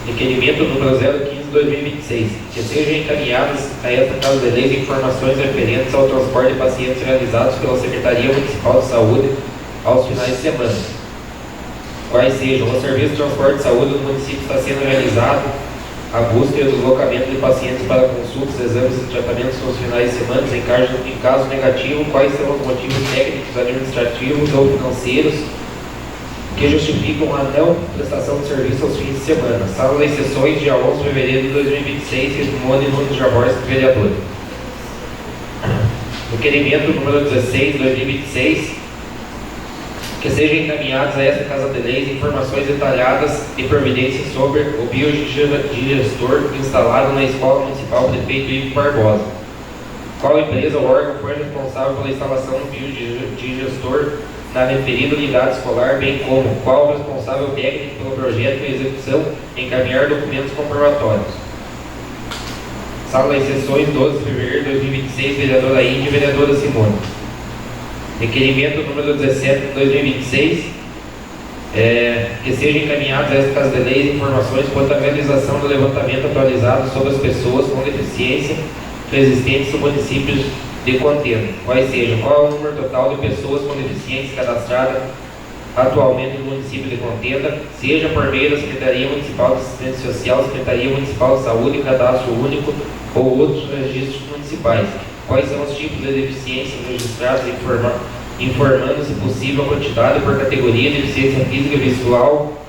Requerimento número 015/2026, que sejam encaminhadas a esta Casa de Leis informações referentes ao transporte de pacientes realizados pela Secretaria Municipal de Saúde aos finais de semana. Quais sejam: o serviço de transporte de saúde do município está sendo realizado a busca e o deslocamento de pacientes para consultas, exames e tratamentos nos finais de semana. Em caso negativo, quais são os motivos técnicos, administrativos ou financeiros que justificam a não prestação de serviço aos fins de semana. Sala das sessões, dia 11 de fevereiro de 2026, Edmundo Nunes Jaborski, vereador. Requerimento número 16/2026, que sejam encaminhados a esta Casa de Leis informações detalhadas e providências sobre o biodigestor instalado na Escola Municipal Prefeito Ivo Barbosa. Qual empresa ou órgão foi responsável pela instalação do biodigestor na referida unidade escolar, bem como qual o responsável técnico pelo projeto e execução, encaminhar documentos comprobatórios. Sala das sessões, 12 de fevereiro de 2026, vereadora Índia e vereadora Simone. Requerimento número 17 de 2026, que sejam encaminhadas a esta Casa de Leis informações quanto à realização do levantamento atualizado sobre as pessoas com deficiência existentes no município de Contenda. Quais sejam: qual é o número total de pessoas com deficiência cadastradas atualmente no município de Contenda, seja por meio da Secretaria Municipal de Assistência Social, Secretaria Municipal de Saúde, Cadastro Único ou outros registros municipais. quais são os tipos de deficiências registrados, informando, se possível, a quantidade por categoria: deficiência física, visual,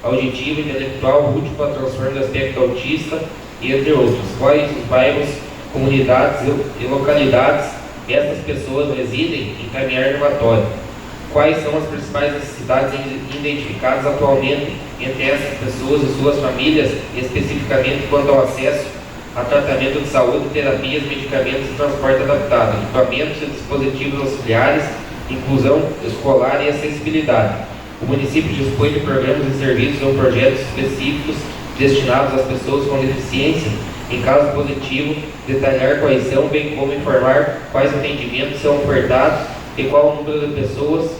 auditiva, intelectual, múltipla, transtorno do aspecto autista, e entre outros. Quais os bairros, comunidades e localidades estas pessoas residem? Encaminhar relatório. Quais são as principais necessidades identificadas atualmente entre essas pessoas e suas famílias, especificamente quanto ao acesso a tratamento de saúde, terapias, medicamentos e transporte adaptado, equipamentos e dispositivos auxiliares, inclusão escolar e acessibilidade. O município dispõe de programas e serviços ou projetos específicos destinados às pessoas com deficiência. Em caso positivo, detalhar quais são, bem como informar quais atendimentos são ofertados e qual o número de pessoas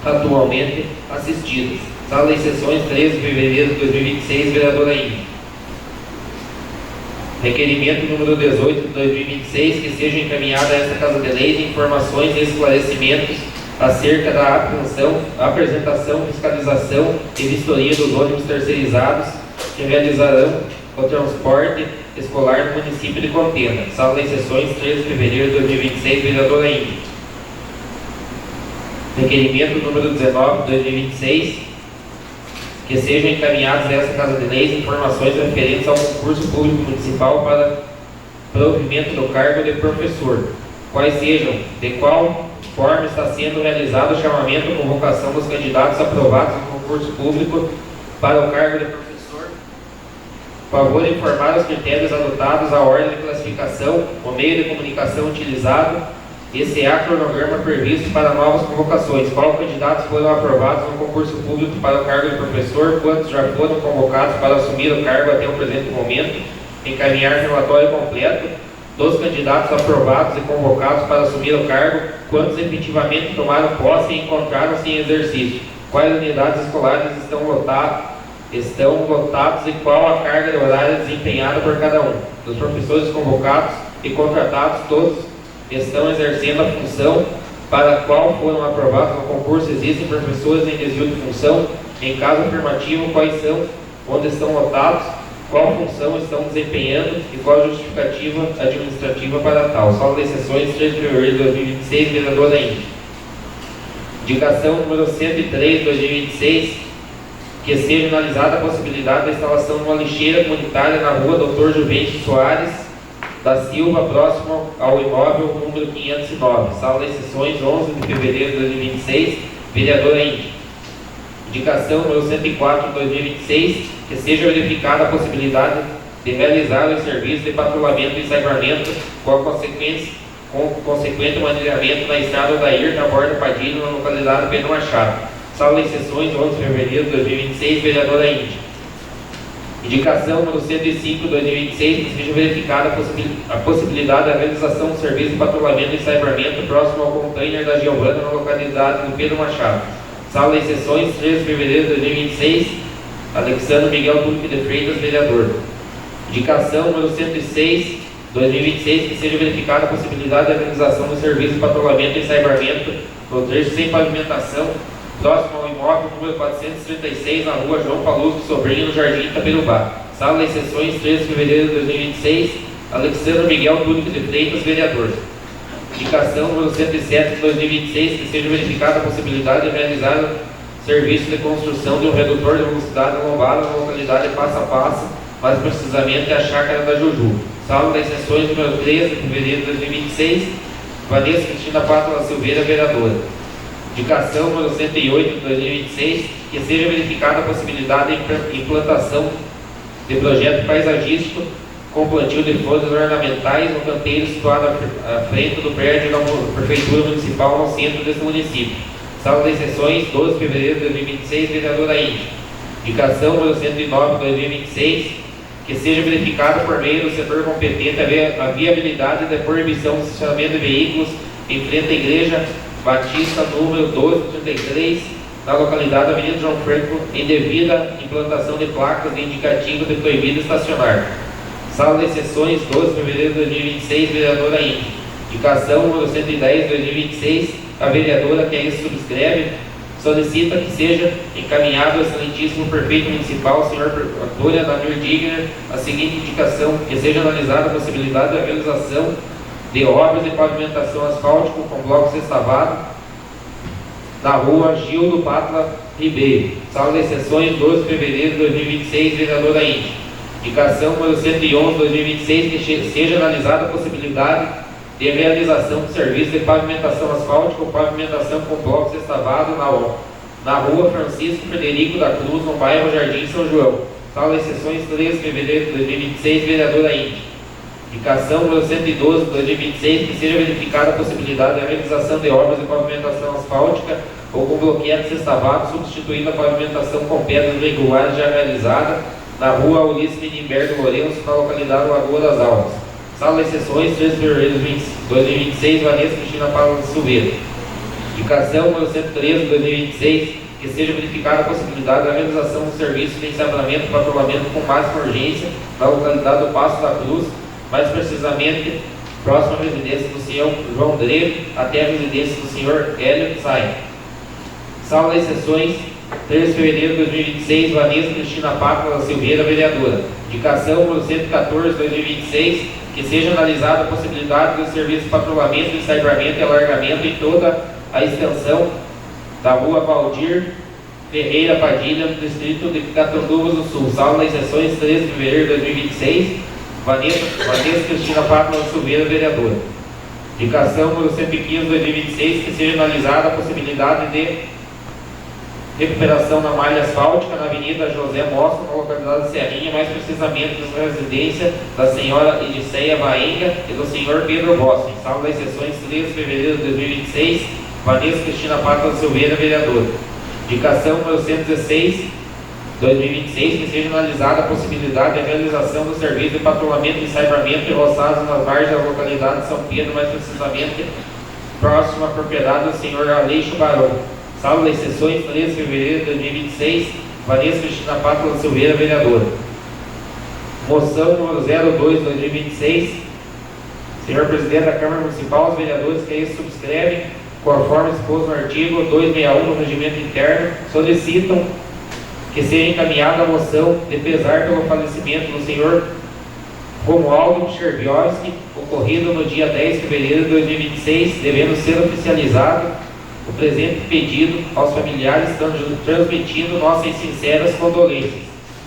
atualmente assistidas. Sala de sessões, 13 de fevereiro de 2026, vereadora Índia. Requerimento número 18 de 2026, que seja encaminhada a esta Casa de Leis informações e esclarecimentos acerca da apresentação, fiscalização e vistoria dos ônibus terceirizados que realizarão o transporte escolar no município de Contenda. Sala de sessões, 13 de fevereiro de 2026, vereadora Índia. Requerimento número 19 de 2026, que sejam encaminhadas a esta Casa de Leis informações referentes ao concurso público municipal para provimento do cargo de professor, quais sejam, de qual forma está sendo realizado o chamamento e convocação dos candidatos aprovados no concurso público para o cargo de professor. Favor informar os critérios adotados, a ordem de classificação, o meio de comunicação utilizado e se há cronograma previsto para novas convocações. Quais candidatos foram aprovados no concurso público para o cargo de professor, quantos já foram convocados para assumir o cargo até o presente momento, encaminhar relatório completo dos candidatos aprovados e convocados para assumir o cargo, quantos efetivamente tomaram posse e encontraram-se em exercício, quais unidades escolares estão lotados e qual a carga horária desempenhada por cada um. Dos professores convocados e contratados, todos estão exercendo a função para a qual foram aprovados no concurso. Existem professores em desvio de função? Em caso afirmativo, quais são, onde estão lotados, qual função estão desempenhando e qual a justificativa administrativa para tal. Sala de sessões, 3 de fevereiro de 2026, vereadora Índia. Indicação número 103 de 2026, que seja analisada a possibilidade da instalação de uma lixeira comunitária na rua Dr. Juvencio Soares da Silva, próximo ao imóvel número 509. Sala de sessões, 11 de fevereiro de 2026, vereadora Índia. Indicação número 104 de 2026, que seja verificada a possibilidade de realizar o serviço de patrulhamento e salvamento com consequente manilhamento na estrada da Ir, na Borda Padilha, na localidade Pedro Machado. Sala de sessões, 11 de fevereiro de 2026, vereadora Índia. Indicação número 105 de 2026, que seja verificada a possibilidade da realização do serviço de patrulhamento e salvamento próximo ao container da Giovana, na localidade do Pedro Machado. Sala de sessões, 13 de fevereiro de 2026, Alexandre Miguel Duque de Freitas, vereador. Indicação número 106 de 2026, que seja verificada a possibilidade da realização do serviço de patrulhamento e salvamento no trecho sem pavimentação, próximo ao imóvel número 436, na rua João Palusco Sobrinho, no Jardim Itabirubá. Sala de sessões, 13 de fevereiro de 2026, Alexandre Miguel Duque de Freitas, vereador. Indicação número 107 de 2026, que seja verificada a possibilidade de realizar o serviço de construção de um redutor de velocidade lombada na localidade Passa a Passa, mais precisamente a Chácara da Juju. Sala das sessões número 13 de fevereiro de 2026, Vanessa Cristina Pátula Silveira, vereadora. Indicação número 108 de 2026, que seja verificada a possibilidade de implantação de projeto paisagístico com plantio de flores ornamentais no canteiro situado à frente do prédio da Prefeitura Municipal no centro deste município. Sala de sessões, 12 de fevereiro de 2026, vereadora Índia. Indicação número 109 de 2026, que seja verificada por meio do setor competente a viabilidade de proibição do estacionamento de veículos em frente à Igreja Batista número 1233, na localidade da Avenida João Franco, em devida implantação de placas de indicativo de proibido estacionar. Sala de sessões, 12 de fevereiro de 2026, vereadora Índia. Indicação número 110 de 2026, a vereadora que a isso subscreve solicita que seja encaminhado ao excelentíssimo prefeito municipal, senhor Antônio Danir Digner, a seguinte indicação: que seja analisada a possibilidade da realização de obras de pavimentação asfáltica com bloco sextavado na rua Gildo Pátula Ribeiro. Sala de sessões, 12 de fevereiro de 2026, vereadora Índia. Indicação número 111 de 2026, que seja analisada a possibilidade de realização de serviço de pavimentação asfáltica ou pavimentação com bloco sextavado na rua Francisco Frederico da Cruz, no bairro Jardim São João. Sala de sessões, 13 de fevereiro de 2026, vereadora Índia. Indicação número 112 de 2026, que seja verificada a possibilidade da realização de obras de pavimentação asfáltica ou com bloqueio sextavado, substituindo a pavimentação com pedras regulares já realizada na rua Ulisses Menimberto Lourenço, na localidade Lagoa das Almas. Sala de sessões, 3 de fevereiro de 2026, Vanessa Cristina Paula Silveira. Indicação número 113 de 2026, que seja verificada a possibilidade da realização do serviço de ensabramento e patrulhamento com máxima urgência na localidade do Passo da Cruz, mais precisamente próxima à residência do senhor João Drego até a residência do senhor Hélio Sainz. Sala de sessões, 3 de fevereiro de 2026, Vanessa Cristina Pátula Silveira, vereadora. Indicação número 114 de 2026, que seja analisada a possibilidade do serviço de patrulhamento, ensabramento e alargamento em toda a extensão da rua Valdir Ferreira Padilha, no distrito de Catanduvas do Sul. Sala de sessões, 3 de fevereiro de 2026, Vanessa Cristina Pátula Silveira, vereadora. Indicação número 115 de 2026, que seja analisada a possibilidade de recuperação na malha asfáltica na Avenida José Mostra, na localidade de Serrinha, mais precisamente na residência da senhora Ediceia Baenga e do senhor Pedro Boston. Sala das sessões, 13 de fevereiro de 2026, Vanessa Cristina Pátula Silveira, vereadora. Indicação número 116, 2026, que seja analisada a possibilidade de realização do serviço de patrulhamento, ensabramento e roçados nas margens da localidade de São Pedro, mais precisamente próxima à propriedade do senhor Aleixo Barão. Sala das sessões, 13 de fevereiro de 2026, Vanessa Cristina Pátula Silveira, vereadora. Moção número 02 de 2026, senhor presidente da Câmara Municipal, os vereadores que aí subscrevem, conforme exposto no artigo 261 do Regimento Interno, solicitam que seja encaminhada a moção de pesar pelo falecimento do senhor Romualdo Cherviowski, ocorrido no dia 10 de fevereiro de 2026, devendo ser oficializado o presente pedido aos familiares, transmitindo nossas sinceras condolências.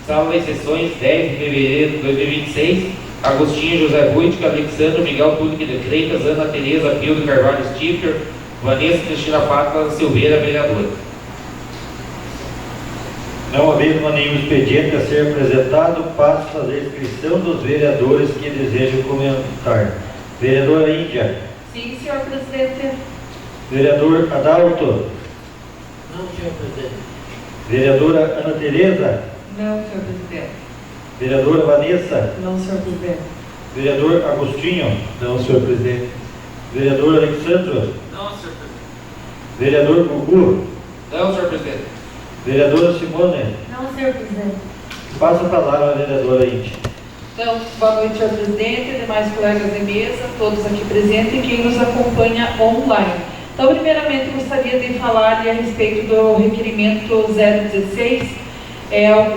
Sala das sessões, 10 de fevereiro de 2026, Agostinho José Ruitic, Alexandre Miguel Tulique de Freitas, Ana Tereza Pio de Carvalho Stiffer, Vanessa Cristina Pátula Silveira, vereadora. Não havendo nenhum expediente a ser apresentado, passo a fazer a inscrição dos vereadores que desejam comentar. Vereadora Índia. Sim, senhor presidente. Vereador Adalto. Não, senhor presidente. Vereadora Ana Tereza. Não, senhor presidente. Vereadora Vanessa. Não, senhor presidente. Vereador Agostinho. Não, senhor presidente. Vereador Alexandre. Não, senhor presidente. Vereador Gugu. Não, senhor presidente. Vereadora Simone. Não, senhor presidente. Passa a palavra à vereadora Índia. Então, boa noite, senhor presidente, demais colegas de mesa, todos aqui presentes e quem nos acompanha online. Então, primeiramente, gostaria de falar a respeito do requerimento 016.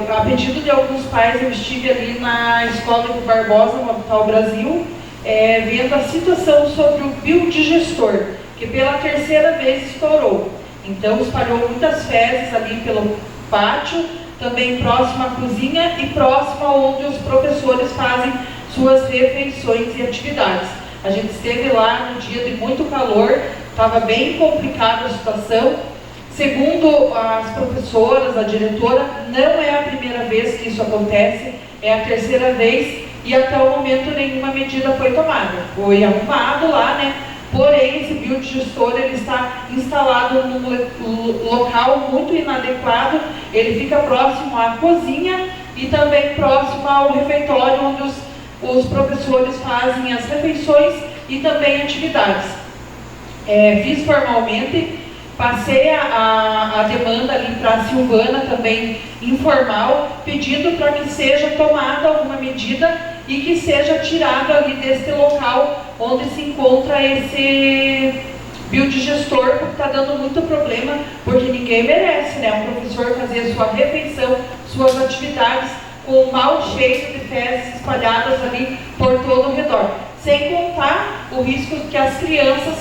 A pedido de alguns pais, eu estive ali na Escola de Barbosa, no Habitat Brasil, vendo a situação sobre o biodigestor, que pela terceira vez estourou. Então, espalhou muitas fezes ali pelo pátio, também próximo à cozinha e próximo onde os professores fazem suas refeições e atividades. A gente esteve lá no dia de muito calor, estava bem complicada a situação. Segundo as professoras, a diretora, não é a primeira vez que isso acontece, é a terceira vez e até o momento nenhuma medida foi tomada. Foi arrumado lá, né? Porém, esse biodigestor ele está instalado num local muito inadequado, ele fica próximo à cozinha e também próximo ao refeitório, onde os professores fazem as refeições e também atividades. Fiz formalmente, passei a demanda ali para a Silvana, também informal, pedindo para que seja tomada alguma medida e que seja tirado ali deste local onde se encontra esse biodigestor, porque está dando muito problema, porque ninguém merece, né? Um professor fazer sua refeição, suas atividades com um mau cheiro de fezes espalhadas ali por todo o redor. sem contar o risco que as crianças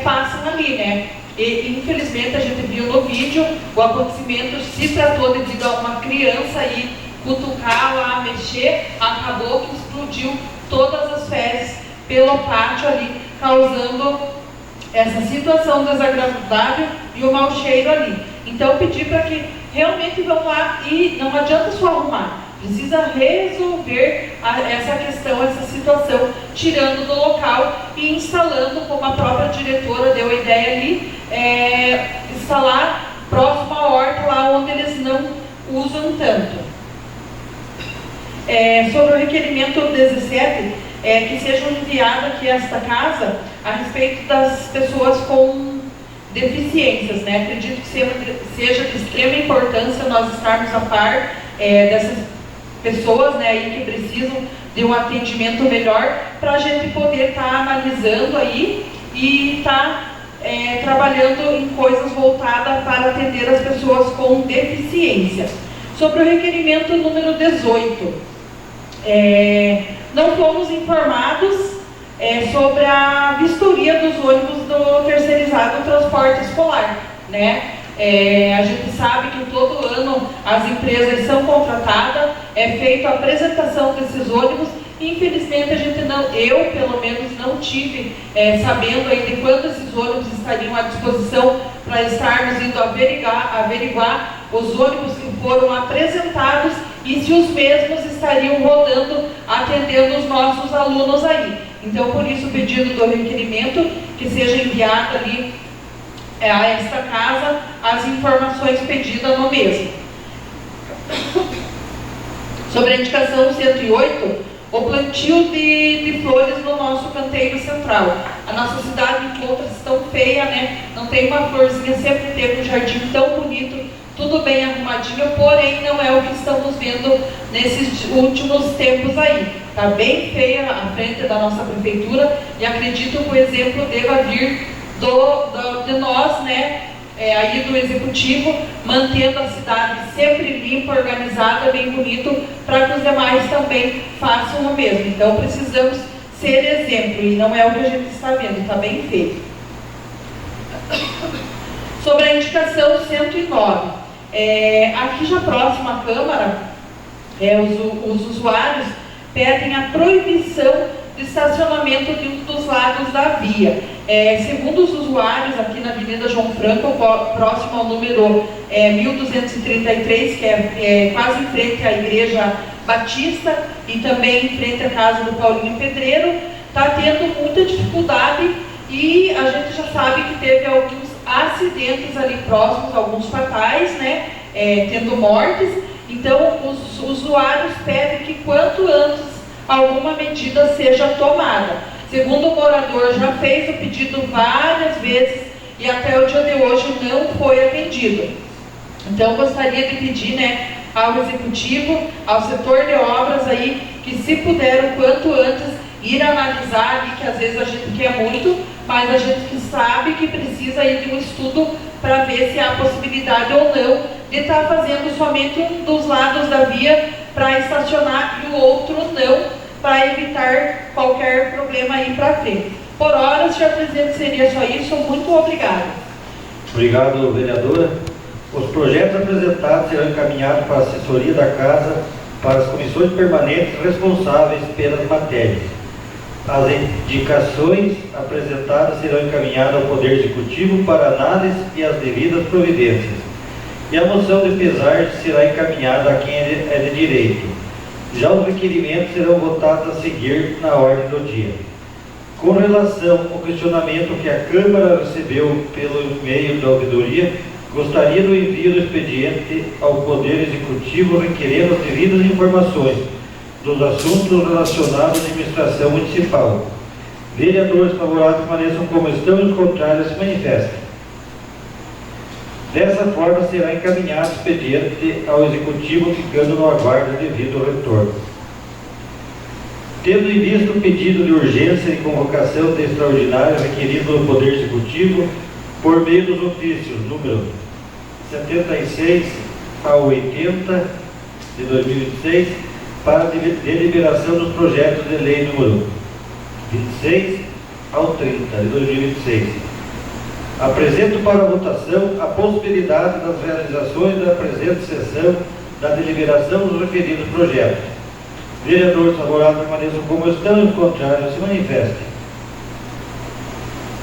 passam ali, né? E infelizmente a gente viu no vídeo o acontecimento se tratou devido a uma criança aí cutucar lá, mexer, acabou que explodiu todas as fezes pelo pátio ali, causando essa situação desagradável e o mau cheiro ali. Então pedir para que realmente vão lá e não adianta só arrumar, precisa resolver essa questão, essa situação, tirando do local e instalando, como a própria diretora deu a ideia ali, instalar próximo à horta, lá onde eles não usam tanto. Sobre o requerimento 17, que seja enviado aqui a esta casa a respeito das pessoas com deficiências, né? Acredito que seja de extrema importância nós estarmos a par dessas pessoas, né, aí que precisam de um atendimento melhor, para a gente poder estar analisando aí e estar trabalhando em coisas voltadas para atender as pessoas com deficiência. Sobre o requerimento número 18, não fomos informados sobre a vistoria dos ônibus do terceirizado transporte escolar, né? A gente sabe que todo ano as empresas são contratadas, é feita a apresentação desses ônibus. Infelizmente a gente não, eu pelo menos não tive sabendo ainda quando esses ônibus estariam à disposição para estarmos indo averiguar os ônibus que foram apresentados e se os mesmos estariam rodando, atendendo os nossos alunos aí. Então por isso o pedido do requerimento que seja enviado ali a esta casa as informações pedidas no mesmo. Sobre a indicação 108, o plantio de flores no nosso canteiro central. A nossa cidade encontra-se tão feia, né? Não tem uma florzinha, sempre teve um jardim tão bonito, tudo bem arrumadinho, porém não é o que estamos vendo nesses últimos tempos aí. Está bem feia a frente da nossa prefeitura e acredito que o exemplo deva vir de nós, né, aí do executivo, mantendo a cidade sempre limpa, organizada, bem bonito, para que os demais também façam o mesmo. Então precisamos ser exemplo e não é o que a gente está vendo, está bem feio. Sobre a indicação 109, aqui já próximo à Câmara, os usuários pedem a proibição de estacionamento de um dos lados da via. Segundo os usuários, aqui na Avenida João Franco, próximo ao número 1233, que é quase em frente à Igreja Batista e também em frente à casa do Paulinho Pedreiro, está tendo muita dificuldade e a gente já sabe que teve alguns acidentes ali próximos, alguns fatais, né, tendo mortes. Então os usuários pedem que quanto antes alguma medida seja tomada. Segundo o morador, já fez o pedido várias vezes e até o dia de hoje não foi atendido. Então gostaria de pedir, né, ao executivo, ao setor de obras aí, que se puder o quanto antes ir analisar ali, que às vezes a gente quer muito, mas a gente que sabe que precisa ir de um estudo para ver se há possibilidade ou não de estar fazendo somente um dos lados da via para estacionar e o outro não, para evitar qualquer problema aí para frente. Por hora, senhor presidente, seria só isso. Muito obrigado. Obrigado, vereadora. Os projetos apresentados serão encaminhados para a assessoria da Casa, para as comissões permanentes responsáveis pelas matérias. As indicações apresentadas serão encaminhadas ao Poder Executivo para análise e as devidas providências. E a moção de pesar será encaminhada a quem é de direito. Já os requerimentos serão votados a seguir na ordem do dia. Com relação ao questionamento que a Câmara recebeu pelo e-mail da ouvidoria, gostaria do envio do expediente ao Poder Executivo requerendo as devidas informações dos assuntos relacionados à administração municipal. Vereadores favoráveis permaneçam como estão e os contrários se manifestem. Dessa forma, será encaminhado o expediente ao Executivo, ficando no aguardo devido ao retorno. Tendo em vista o pedido de urgência e convocação de extraordinário requerido do Poder Executivo, por meio dos ofícios número 76 a 80 de 2026, para deliberação dos projetos de lei número 26 ao 30 de 2026. Apresento para votação a possibilidade das realizações da presente sessão da deliberação dos referidos projetos. Vereadores favoráveis permaneçam como estão e os contrários se manifestem.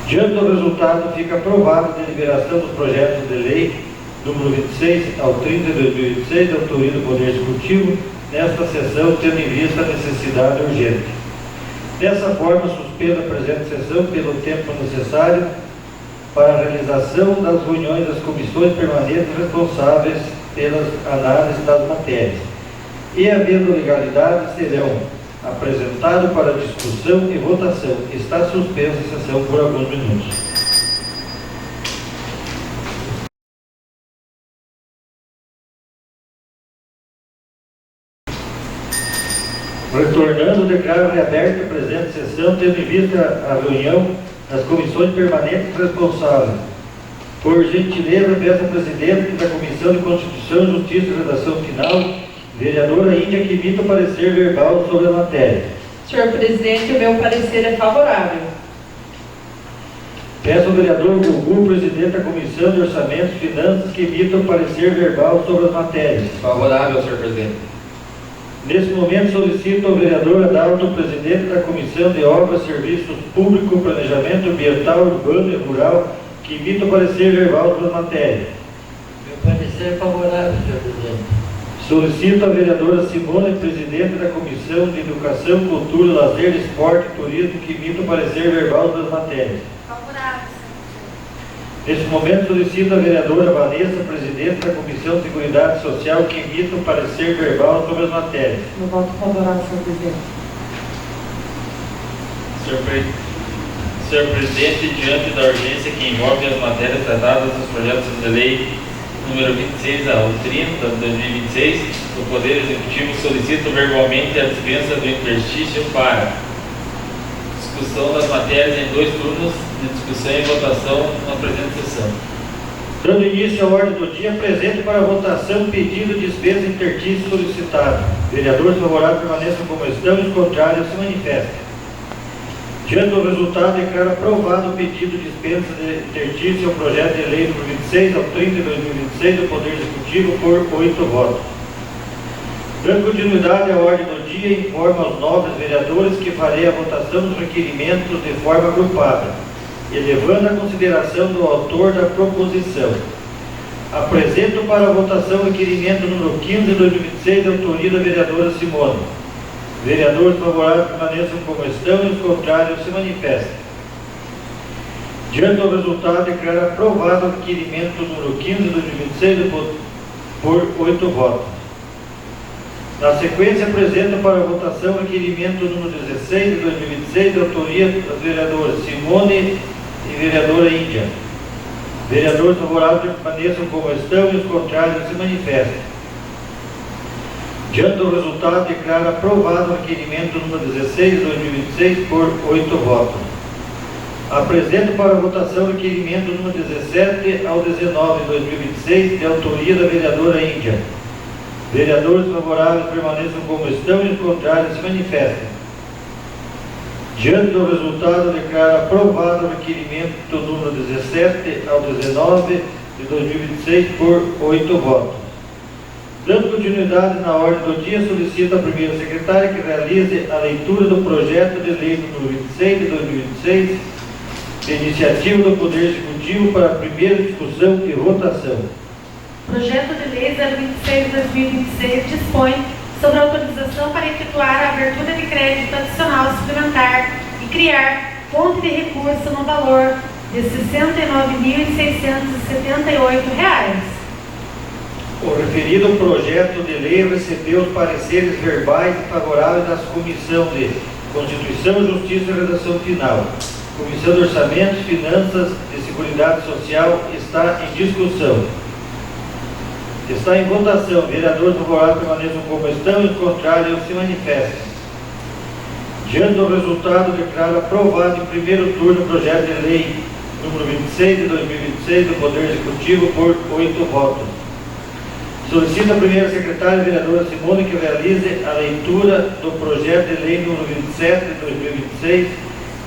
Diante do resultado, fica aprovada a deliberação dos projetos de lei número 26 ao 30 de 2026, de autoria do Poder Executivo, nesta sessão, tendo em vista a necessidade urgente. Dessa forma, suspendo a presente sessão pelo tempo necessário para a realização das reuniões das comissões permanentes responsáveis pelas análises das matérias. E, havendo legalidade, serão apresentados para discussão e votação. Está suspensa a sessão por alguns minutos. Retornando, declaro reaberta a presente sessão, tendo em vista a reunião das comissões permanentes responsáveis. Por gentileza, peço ao presidente da Comissão de Constituição, Justiça e Redação Final, vereadora Índia, que emita o parecer verbal sobre a matéria. Senhor presidente, o meu parecer é favorável. Peço ao vereador Gugu, presidente da Comissão de Orçamentos e Finanças, que emita o parecer verbal sobre as matérias. Favorável, senhor presidente. Nesse momento, solicito ao vereador Adalto, presidente da Comissão de Obras, Serviços Públicos, Planejamento Ambiental, Urbano e Rural, que emita o parecer verbal sobre as matérias. Meu parecer é favorável, senhor presidente. Solicito a vereadora Simone, presidente da Comissão de Educação, Cultura, Lazer, Esporte e Turismo, que emita o parecer verbal das matérias. Favorável. Neste momento, solicito a vereadora Vanessa, presidente da Comissão de Seguridade Social, que emita o parecer verbal sobre as matérias. Eu voto favorável, senhor presidente. Senhor Presidente, diante da urgência que envolve as matérias tratadas nos projetos de lei número 26 ao 30 de 2026, o Poder Executivo solicita verbalmente a dispensa do interstício para discussão das matérias em 2 turnos de discussão e votação na presente sessão. Dando início à ordem do dia, apresento para votação pedido de dispensa interstício solicitado. Vereadores favoráveis permaneçam como estão e os contrários se manifestem. Diante do resultado, declaro aprovado o pedido de dispensa de interstício ao projeto de lei número 26 ao 30 de 2026 do Poder Executivo por 8 votos. Dando continuidade à ordem do dia, informo aos nobres vereadores que farei a votação dos requerimentos de forma agrupada, elevando a consideração do autor da proposição. Apresento para a votação o requerimento número 15 de 2026, de autoria da vereadora Simone. Vereadores favoráveis permaneçam como estão e os contrários se manifestem. Diante do resultado, declaro aprovado o requerimento número 15 de 2026 por 8 votos. Na sequência, apresento para a votação o requerimento número 16 de 2026, de autoria das vereadoras Simone e vereadora Índia. Vereadores favoráveis permaneçam como estão e os contrários se manifestem. Diante do resultado, declaro aprovado o requerimento número 16 de 2026 por 8 votos. Apresento para a votação o requerimento número 17 ao 19 de 2026, de autoria da vereadora Índia. Vereadores favoráveis permaneçam como estão e os contrários se manifestem. Diante do resultado, declaro aprovado o requerimento número 17 ao 19 de 2026 por 8 votos. Dando continuidade na ordem do dia, solicito à primeira secretária que realize a leitura do projeto de lei número 26 de 2026, de iniciativa do Poder Executivo para a primeira discussão e votação. Projeto de Lei 026/2026 dispõe sobre a autorização para efetuar a abertura de crédito adicional suplementar e criar fonte de recurso no valor de R$ 69.678. O referido projeto de lei recebeu os pareceres verbais e favoráveis das comissões de Constituição, Justiça e Redação Final. Comissão de Orçamentos, Finanças e Seguridade Social está em discussão. Está em votação. Vereadores favoráveis permaneçam como estão e os contrários se manifestem. Diante do resultado, declaro aprovado em primeiro turno o projeto de lei número 26 de 2026 do Poder Executivo por 8 votos. Solicito a primeira secretária, vereadora Simone, que realize a leitura do projeto de lei número 27 de 2026,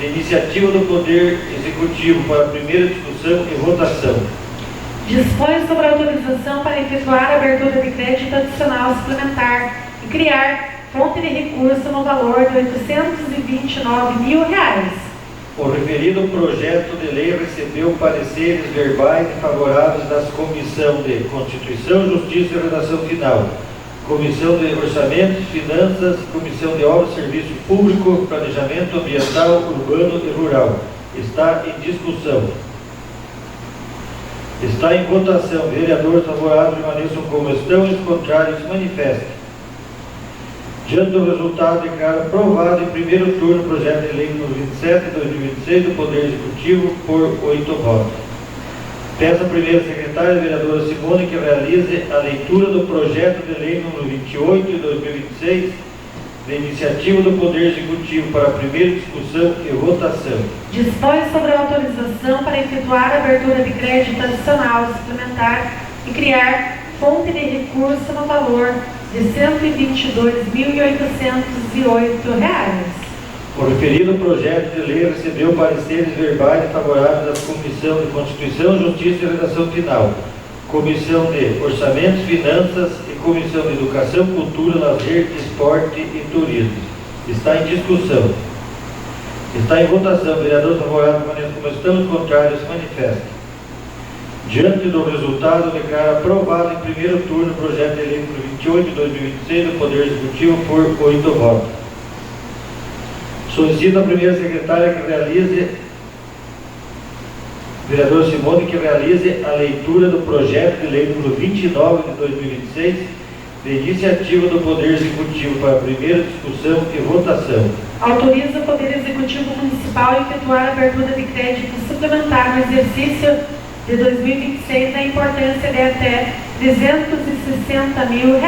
de iniciativa do Poder Executivo para primeira discussão e votação. Dispõe sobre a autorização para efetuar a abertura de crédito adicional suplementar e criar fonte de recurso no valor de R$ 829 mil. O referido projeto de lei recebeu pareceres verbais e favoráveis das Comissão de Constituição, Justiça e Redação Final, Comissão de Orçamentos, Finanças, Comissão de Obras, Serviço Público, Planejamento Ambiental, Urbano e Rural. Está em discussão. Está em votação. Vereadores favoráveis permaneçam como estão e os contrários se manifestem. Diante do resultado, declaro aprovado em primeiro turno o projeto de lei número 27 de 2026 do Poder Executivo por 8 votos. Peço à primeira secretária, a vereadora Simone, que realize a leitura do projeto de lei número 28 de 2026, de iniciativa do Poder Executivo para a primeira discussão e votação. Dispõe sobre a autorização para efetuar a abertura de crédito adicional suplementar e criar fonte de recurso no valor de R$ 122.808. O referido projeto de lei recebeu pareceres verbais e favoráveis das Comissão de Constituição, Justiça e Redação Final, Comissão de Orçamentos, Finanças e Comissão de Educação, Cultura, Lazer, Esporte e Turismo. Está em discussão. Está em votação. Vereadores favoráveis permaneçam como estão, os contrários se manifestam. Diante do resultado, declaro aprovado em primeiro turno o projeto de lei número 28 de 2026 do Poder Executivo por 8 votos. Solicito à primeira secretária que realize, vereadora Simone, que realize a leitura do projeto de lei número 29 de 2026, de iniciativa do Poder Executivo para a primeira discussão e votação. Autoriza o Poder Executivo Municipal a efetuar a abertura de crédito suplementar no exercício de 2026 na importância de até R$ 360 mil.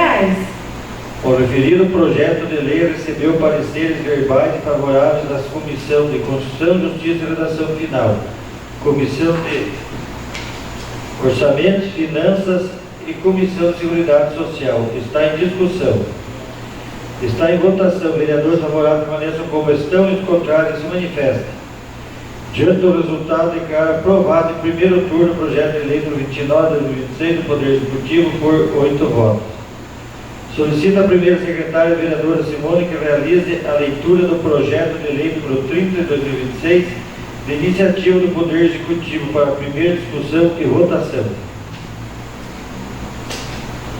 O referido projeto de lei recebeu pareceres verbais e favoráveis das Comissão de Constituição, Justiça e Redação Final, Comissão de Orçamentos, Finanças e Comissão de Seguridade Social. Está em discussão. Está em votação. Vereadores favoráveis permaneçam como estão e os contrários se manifestem. Diante do resultado, declaro aprovado em primeiro turno o projeto de lei número 29 de 2026 do Poder Executivo por 8 votos. Solicito à primeira secretária, a vereadora Simone, que realize a leitura do projeto de lei número 30 de 2026, de iniciativa do Poder Executivo para a primeira discussão e votação.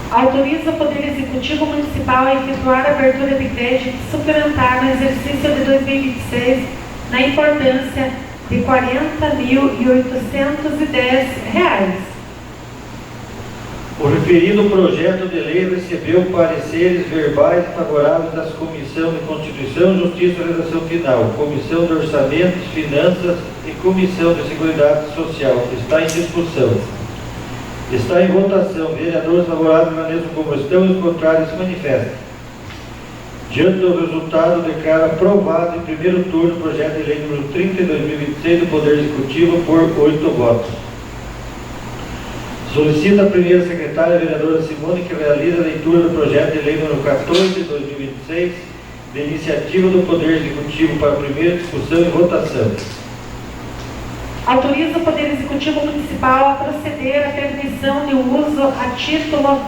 Autoriza o Poder Executivo Municipal a efetuar a abertura de crédito suplementar no exercício de 2026 na importância de R$ 40.810. O referido projeto de lei recebeu pareceres verbais favoráveis das Comissão de Constituição, Justiça e Redação Final, Comissão de Orçamentos, Finanças e Comissão de Seguridade Social. Está em discussão. Está em votação. Vereadores favoráveis permaneçam como estão e os contrários se manifestam. Diante do resultado, declaro aprovado em primeiro turno o projeto de lei número 30 de 2026 do Poder Executivo por 8 votos. Solicito à primeira secretária, a vereadora Simone, que realize a leitura do projeto de lei número 14 de 2026, de iniciativa do Poder Executivo para a primeira discussão e votação. Autoriza o Poder Executivo Municipal a proceder à permissão de uso a título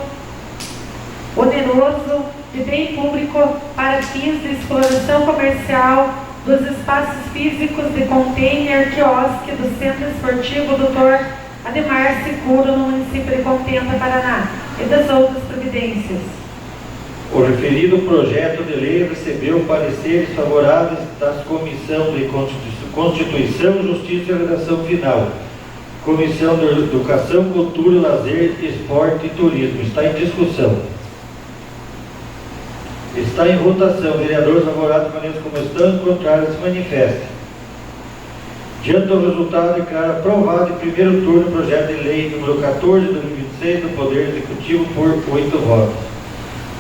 oneroso de bem público para fins de exploração comercial dos espaços físicos de container quiosque do Centro Esportivo Dr. Ademar Seguro, no município de Contenda, Paraná, e das outras providências. O referido projeto de lei recebeu pareceres favoráveis das Comissão de Constituição, Justiça e Redação Final, Comissão de Educação, Cultura, Lazer, Esporte e Turismo. Está em discussão. Está em votação. Vereadores favoráveis permaneçam como estão, os contrários se manifestem. Diante do resultado, declaro aprovado em primeiro turno o projeto de lei número 14 de 2026 do Poder Executivo por 8 votos.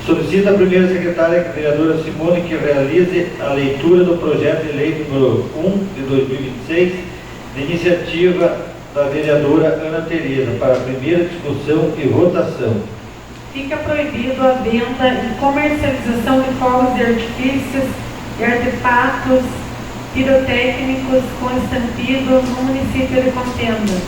Solicito à primeira secretária, a vereadora Simone, que realize a leitura do projeto de lei número 1 de 2026, de iniciativa da vereadora Ana Tereza, para a primeira discussão e votação. Fica proibido a venda e comercialização de fogos de artifícios e artefatos pirotécnicos com estampido no município de Contenda.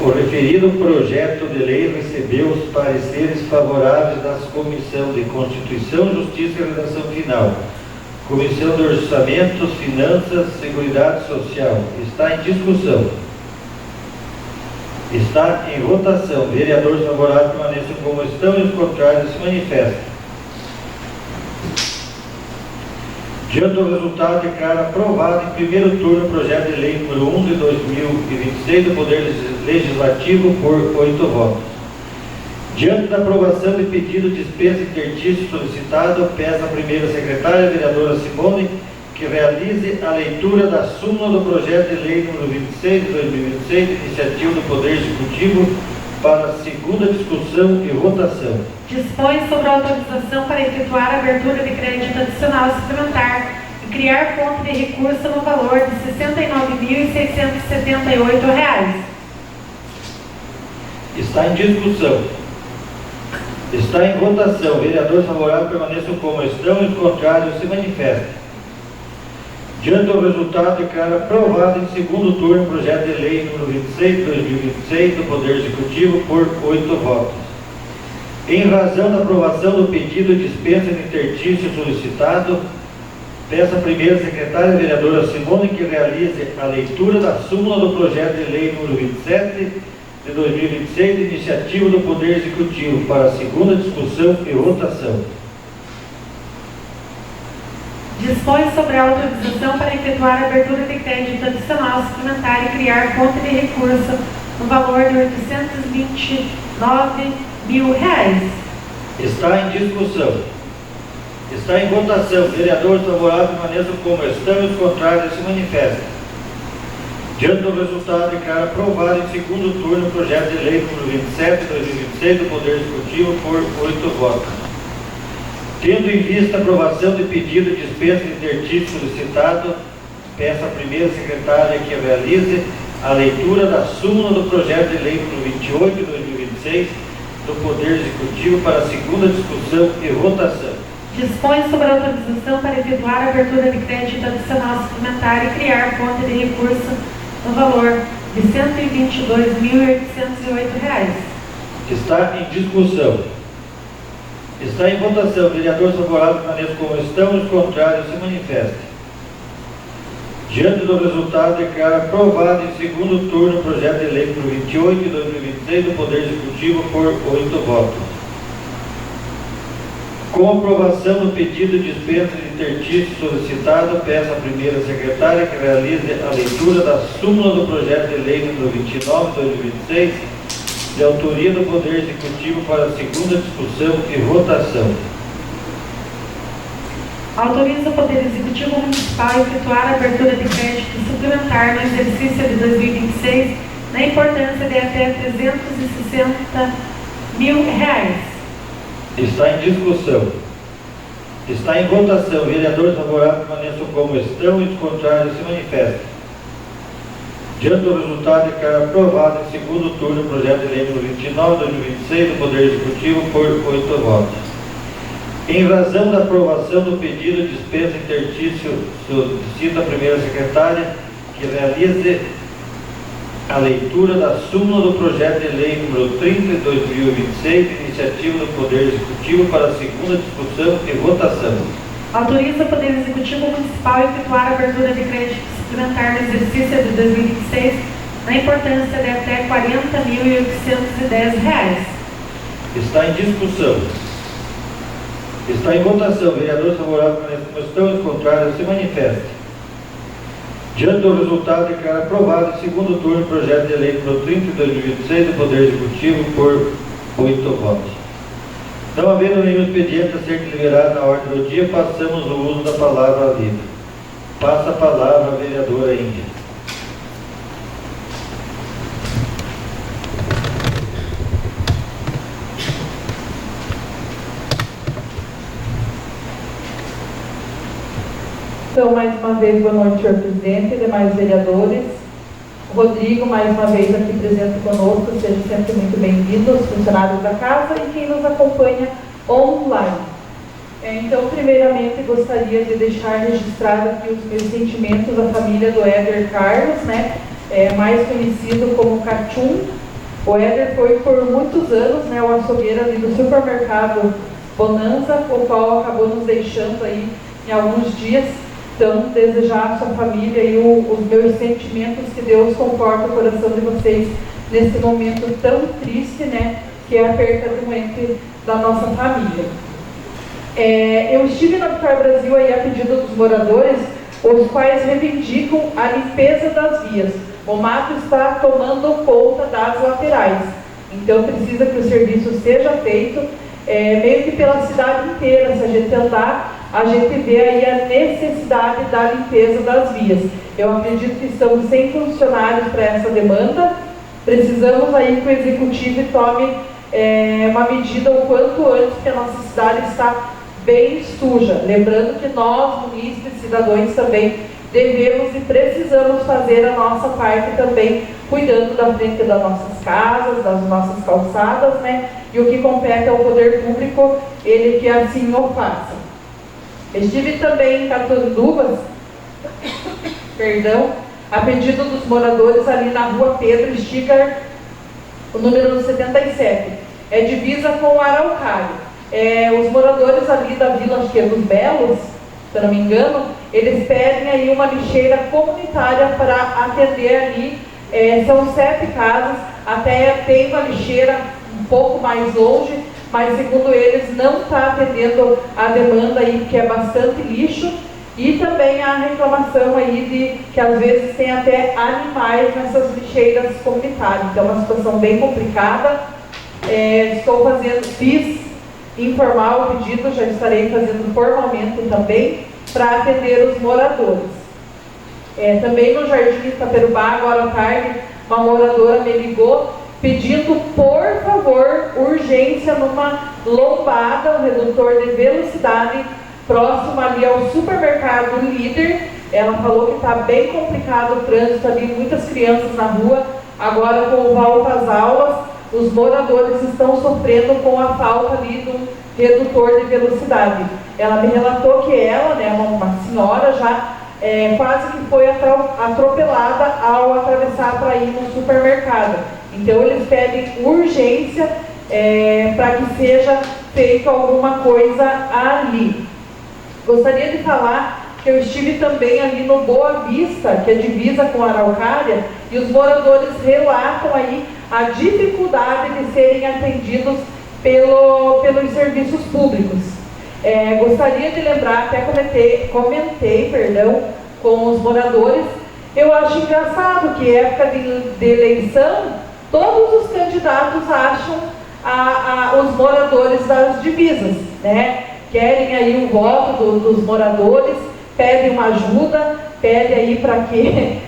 O referido projeto de lei recebeu os pareceres favoráveis das Comissões de Constituição, Justiça e Redação Final, Comissão de Orçamentos, Finanças, Seguridade Social. Está em discussão. Está em votação. Vereadores favoráveis permaneçam como estão e os contrários se manifestam. Diante do resultado, declaro aprovado em primeiro turno o projeto de lei número 1 de 2026 do Poder Legislativo por 8 votos. Diante da aprovação de pedido de dispensa interstício solicitado, peço à primeira secretária, a vereadora Simone, que realize a leitura da súmula do projeto de lei número 26 de 2026, iniciativa do Poder Executivo, para a segunda discussão e votação. Dispõe sobre a autorização para efetuar a abertura de crédito adicional suplementar e criar fonte de recurso no valor de R$ 69.678. Está em discussão. Está em votação. Vereadores favoráveis permaneçam como estão e os contrários se manifestem. Diante do resultado, declaro aprovado em segundo turno o projeto de lei número 26 de 2026 do Poder Executivo por 8 votos. Em razão da aprovação do pedido de dispensa de interstício solicitado, peço à primeira secretária, a vereadora Simone, que realize a leitura da súmula do projeto de lei número 27 de 2026, de iniciativa do Poder Executivo, para a segunda discussão e votação. Dispõe sobre a autorização para efetuar a abertura de crédito adicional suplementar e criar fonte de recurso no valor de R$ 829.000. Está em discussão. Está em votação. Vereadores favoráveis permaneçam como estão e os contrários se manifestam. Diante do resultado, declaro aprovado em segundo turno o projeto de lei número 27 de 2026 do Poder Executivo por 8 votos. Tendo em vista a aprovação de pedido de dispensa de interstício solicitado, peço à primeira secretária que realize a leitura da súmula do projeto de lei número 28 de 2026 do Poder Executivo para a segunda discussão e votação. Dispõe sobre a autorização para efetuar a abertura de crédito adicional suplementar e criar fonte de recurso no valor de R$ 122.808. Está em discussão. Está em votação. Vereadores favoráveis permaneçam como estão e os contrários se manifestem. Diante do resultado, declaro aprovado em segundo turno o projeto de lei número 28 de 2026 do Poder Executivo por 8 votos. Com a aprovação do pedido de dispensa de interstício solicitado, peço à primeira secretária que realize a leitura da súmula do projeto de lei número 29 de 2026, de autoria do Poder Executivo, para a segunda discussão e votação. Autoriza o Poder Executivo Municipal a efetuar a abertura de crédito suplementar no exercício de 2026 na importância de até R$ 360.000. Está em discussão. Está em votação. Vereadores favoráveis permaneçam como estão e os contrários se manifestem. Diante do resultado, declaro aprovado em segundo turno o projeto de lei número 29 de 2026 do Poder Executivo por 8 votos. Em razão da aprovação do pedido de dispensa interstício, solicito a primeira secretária que realize a leitura da súmula do projeto de lei número 30 de 2026, de iniciativa do Poder Executivo, para a segunda discussão e votação. Autoriza o Poder Executivo Municipal a efetuar a abertura de crédito suplementar no exercício de 2026 na importância de até R$ 40.810. Está em discussão. Está em votação. Vereadores favoráveis permaneçam como estão e os contrários se manifestem. Diante do resultado, declaro aprovado em segundo turno o projeto de lei número 30 de 2026 do Poder Executivo por 8 votos. Não havendo nenhum expediente a ser deliberado na ordem do dia, passamos o uso da palavra livre. Passa a palavra à vereadora Índia. Então, mais uma vez, boa noite, senhor presidente e demais vereadores. O Rodrigo, mais uma vez, aqui presente conosco, seja sempre muito bem-vindo, os funcionários da casa e quem nos acompanha online. Então, primeiramente, gostaria de deixar registrado aqui os meus sentimentos à família do Éder Carlos, né? Mais conhecido como Cachum. O Éder foi por muitos anos, né, o açougueiro ali do supermercado Bonanza, o qual acabou nos deixando aí em alguns dias. Então, desejar à sua família e os meus sentimentos, que Deus conforte o coração de vocês nesse momento tão triste, né, que é a perda do ente da nossa família. Eu estive na Vitória Brasil aí a pedido dos moradores, os quais reivindicam a limpeza das vias. O mato está tomando conta das laterais, então precisa que o serviço seja feito meio que pela cidade inteira. Se a gente andar, a gente vê aí a necessidade da limpeza das vias. Eu acredito que estamos sem funcionários para essa demanda. Precisamos aí que o executivo tome uma medida o quanto antes, que a nossa cidade está bem suja. Lembrando que nós, munícipes, cidadãos, também devemos e precisamos fazer a nossa parte também, cuidando da frente das nossas casas, das nossas calçadas, né? E o que compete ao poder público, ele que assim o faça. Estive também em Catanduvas, a pedido dos moradores ali na rua Pedro Sticker, o número 77. Divisa com o Araucária. Os moradores ali da vila, acho que é dos Belos, se eu não me engano, eles pedem aí uma lixeira comunitária para atender ali. São 7 casas, até tem uma lixeira um pouco mais longe, mas segundo eles não está atendendo a demanda aí, porque é bastante lixo. E também a reclamação aí de que às vezes tem até animais nessas lixeiras comunitárias. Então é uma situação bem complicada. Fiz informar o pedido, já estarei fazendo formalmente também, para atender os moradores. Também no Jardim Itaperubá, agora à tarde, uma moradora me ligou pedindo, por favor, urgência numa lombada, um redutor de velocidade, próximo ali ao supermercado Líder. Ela falou que está bem complicado o trânsito ali, muitas crianças na rua. Agora, com o volta às aulas, os moradores estão sofrendo com a falta ali do redutor de velocidade. Ela me relatou que ela, né, uma senhora já, quase que foi atropelada ao atravessar para ir no supermercado. Então eles pedem urgência para que seja feito alguma coisa ali. Gostaria de falar que eu estive também ali no Boa Vista, que é divisa com a Araucária, e os moradores relatam aí a dificuldade de serem atendidos pelos serviços públicos. Gostaria de lembrar, até comentei com os moradores. Eu acho engraçado que época de eleição, todos os candidatos acham os moradores das divisas, né? Querem aí um voto dos moradores, pedem uma ajuda, pedem aí para que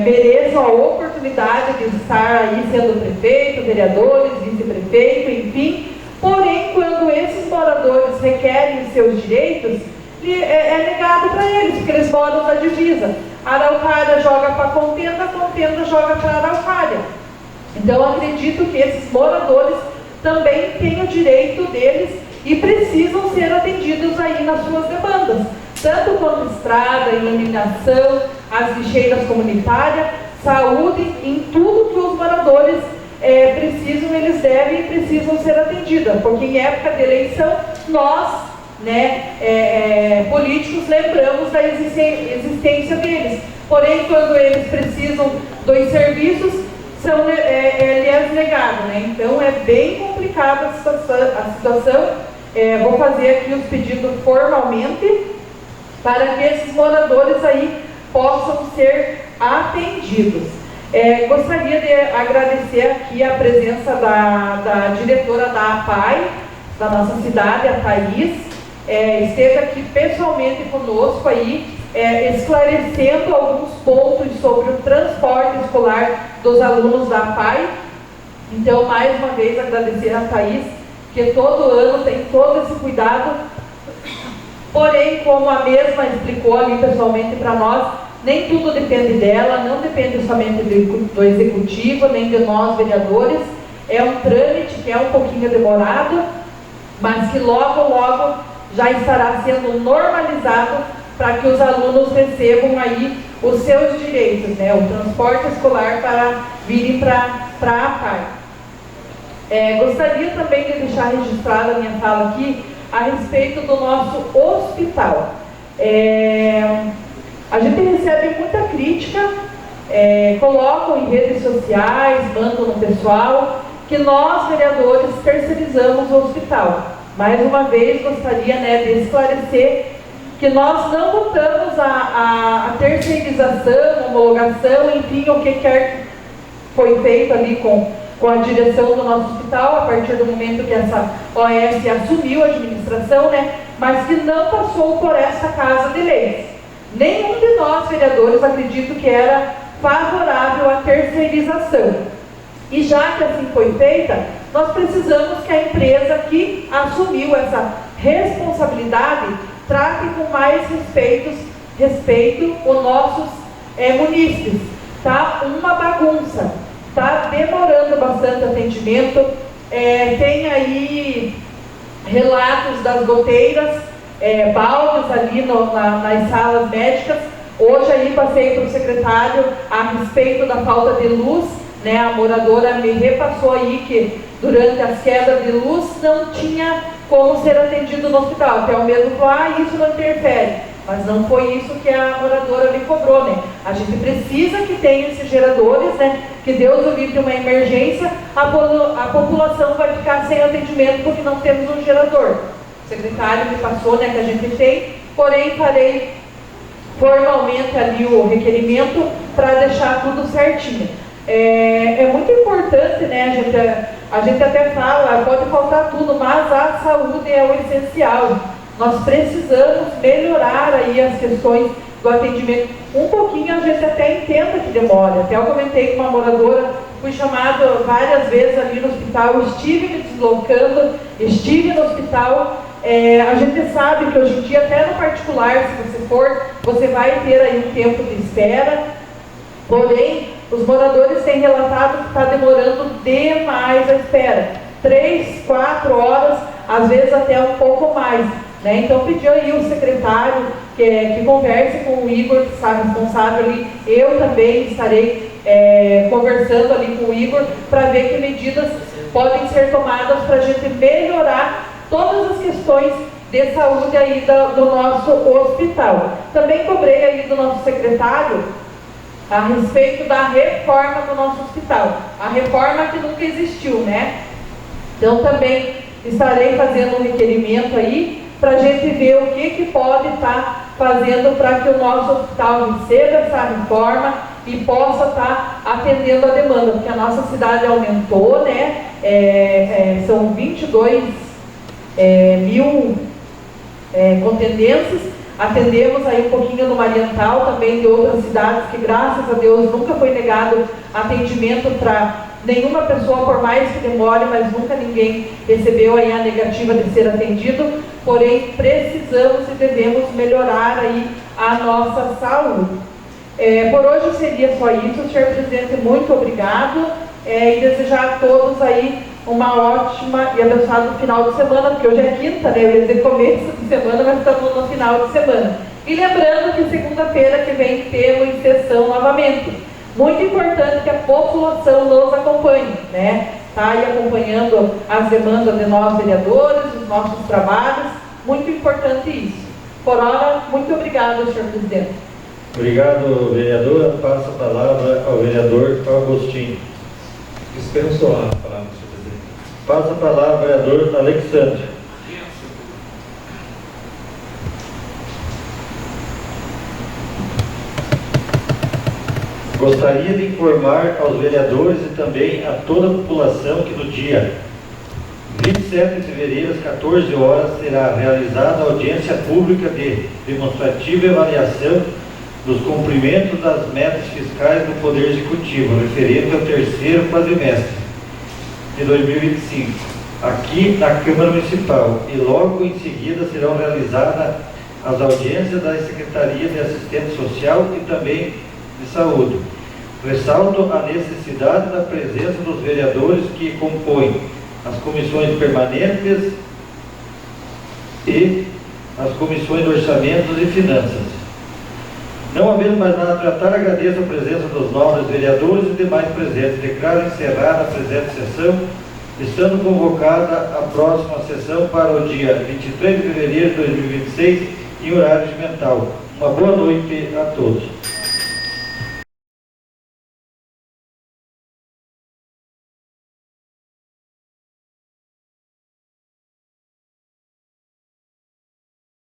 mereçam a oportunidade de estar aí sendo prefeito, vereadores, vice-prefeito, enfim. Porém, quando esses moradores requerem seus direitos, é negado para eles, porque eles moram na divisa. A Araucária joga para a Contenda joga para a Araucária. Então, acredito que esses moradores também têm o direito deles e precisam ser atendidos aí nas suas demandas, tanto quanto estrada, iluminação, as lixeiras comunitárias, saúde, em tudo que os moradores precisam, eles devem e precisam ser atendidos, porque em época de eleição, nós, políticos, lembramos da existência deles. Porém, quando eles precisam dos serviços, lhes negado, né? Então, é bem complicada a situação. Vou fazer aqui os pedidos formalmente, para que esses moradores aí possam ser atendidos. Gostaria de agradecer aqui a presença da diretora da APAI, da nossa cidade, a Thaís. Esteve aqui pessoalmente conosco aí, esclarecendo alguns pontos sobre o transporte escolar dos alunos da APAI. Então, mais uma vez, agradecer a Thaís, que todo ano tem todo esse cuidado. Porém, como a mesma explicou ali pessoalmente para nós, nem tudo depende dela, não depende somente do executivo, nem de nós, vereadores. É um trâmite que é um pouquinho demorado, mas que logo, logo já estará sendo normalizado para que os alunos recebam aí os seus direitos, né? O transporte escolar para virem para a APAR. Gostaria também de deixar registrada a minha fala aqui a respeito do nosso hospital. A gente recebe muita crítica, colocam em redes sociais, mandam no pessoal, que nós, vereadores, terceirizamos o hospital. Mais uma vez, gostaria, né, de esclarecer que nós não votamos a terceirização, homologação, enfim, o que quer que foi feito ali com a direção do nosso hospital, a partir do momento que essa OS assumiu a administração, né, mas que não passou por essa Casa de Leis. Nenhum de nós, vereadores, acredito que era favorável à terceirização. E já que assim foi feita, nós precisamos que a empresa que assumiu essa responsabilidade trate com mais respeito os nossos munícipes. Tá uma bagunça, tá demorando bastante atendimento, tem aí relatos das goteiras, baldes ali nas salas médicas. Hoje aí passei para o secretário a respeito da falta de luz, né? A moradora me repassou aí que durante as quedas de luz não tinha como ser atendido no hospital. Até o mesmo falou, isso não interfere. Mas não foi isso que a moradora me cobrou, né? A gente precisa que tenha esses geradores, né? Que Deus o livre, uma emergência, a população vai ficar sem atendimento porque não temos um gerador. O secretário me passou, né, que a gente tem, porém farei formalmente ali o requerimento para deixar tudo certinho. É muito importante, né? A gente até fala, pode faltar tudo, mas a saúde é o essencial. Nós precisamos melhorar aí as questões do atendimento. Um pouquinho a gente até entenda que demora. Até eu comentei com uma moradora, fui chamado várias vezes ali no hospital, estive me deslocando, estive no hospital. A gente sabe que hoje em dia, até no particular, se você for, você vai ter aí um tempo de espera. Porém, os moradores têm relatado que está demorando demais a espera. 3, 4 horas, às vezes até um pouco mais. Né? Então, pedi aí o secretário que converse com o Igor, que está responsável ali. Eu também estarei conversando ali com o Igor para ver que medidas podem ser tomadas para a gente melhorar todas as questões de saúde aí do nosso hospital. Também cobrei aí do nosso secretário a respeito da reforma do nosso hospital. A reforma que nunca existiu, né? Então também estarei fazendo um requerimento aí para a gente ver o que pode estar fazendo para que o nosso hospital receba essa reforma e possa estar atendendo a demanda, porque a nossa cidade aumentou, né? São 22 mil contendentes. Atendemos aí um pouquinho no Mariental, também de outras cidades, que graças a Deus nunca foi negado atendimento para nenhuma pessoa, por mais que demore, mas nunca ninguém recebeu aí a negativa de ser atendido. Porém, precisamos e devemos melhorar aí a nossa saúde. Por hoje seria só isso, senhor presidente, muito obrigado, e desejar a todos aí uma ótima e abençoado final de semana, porque hoje é quinta, né? Eu ia dizer começo de semana, mas estamos no final de semana. E lembrando que segunda-feira que vem temos sessão novamente. Muito importante que a população nos acompanhe, né? Está aí acompanhando as demandas de nós vereadores, os nossos trabalhos. Muito importante isso. Por hora, muito obrigado, senhor presidente. Obrigado, vereadora. Passo a palavra ao vereador Agostinho. Dispenso a palavra, senhor presidente. Passa a palavra ao vereador Alexandre. Gostaria de informar aos vereadores e também a toda a população que no dia 27 de fevereiro, às 14 horas, será realizada a audiência pública de demonstrativa avaliação dos cumprimentos das metas fiscais do Poder Executivo, referente ao terceiro quadrimestre de 2025, aqui na Câmara Municipal, e logo em seguida serão realizadas as audiências da Secretaria de Assistência Social e também de Saúde. Ressalto a necessidade da presença dos vereadores que compõem as comissões permanentes e as comissões de orçamentos e finanças. Não havendo mais nada a tratar, agradeço a presença dos nobres vereadores e demais presentes. Declaro encerrada a presente sessão, estando convocada a próxima sessão para o dia 23 de fevereiro de 2026, em horário regimental. Uma boa noite a todos.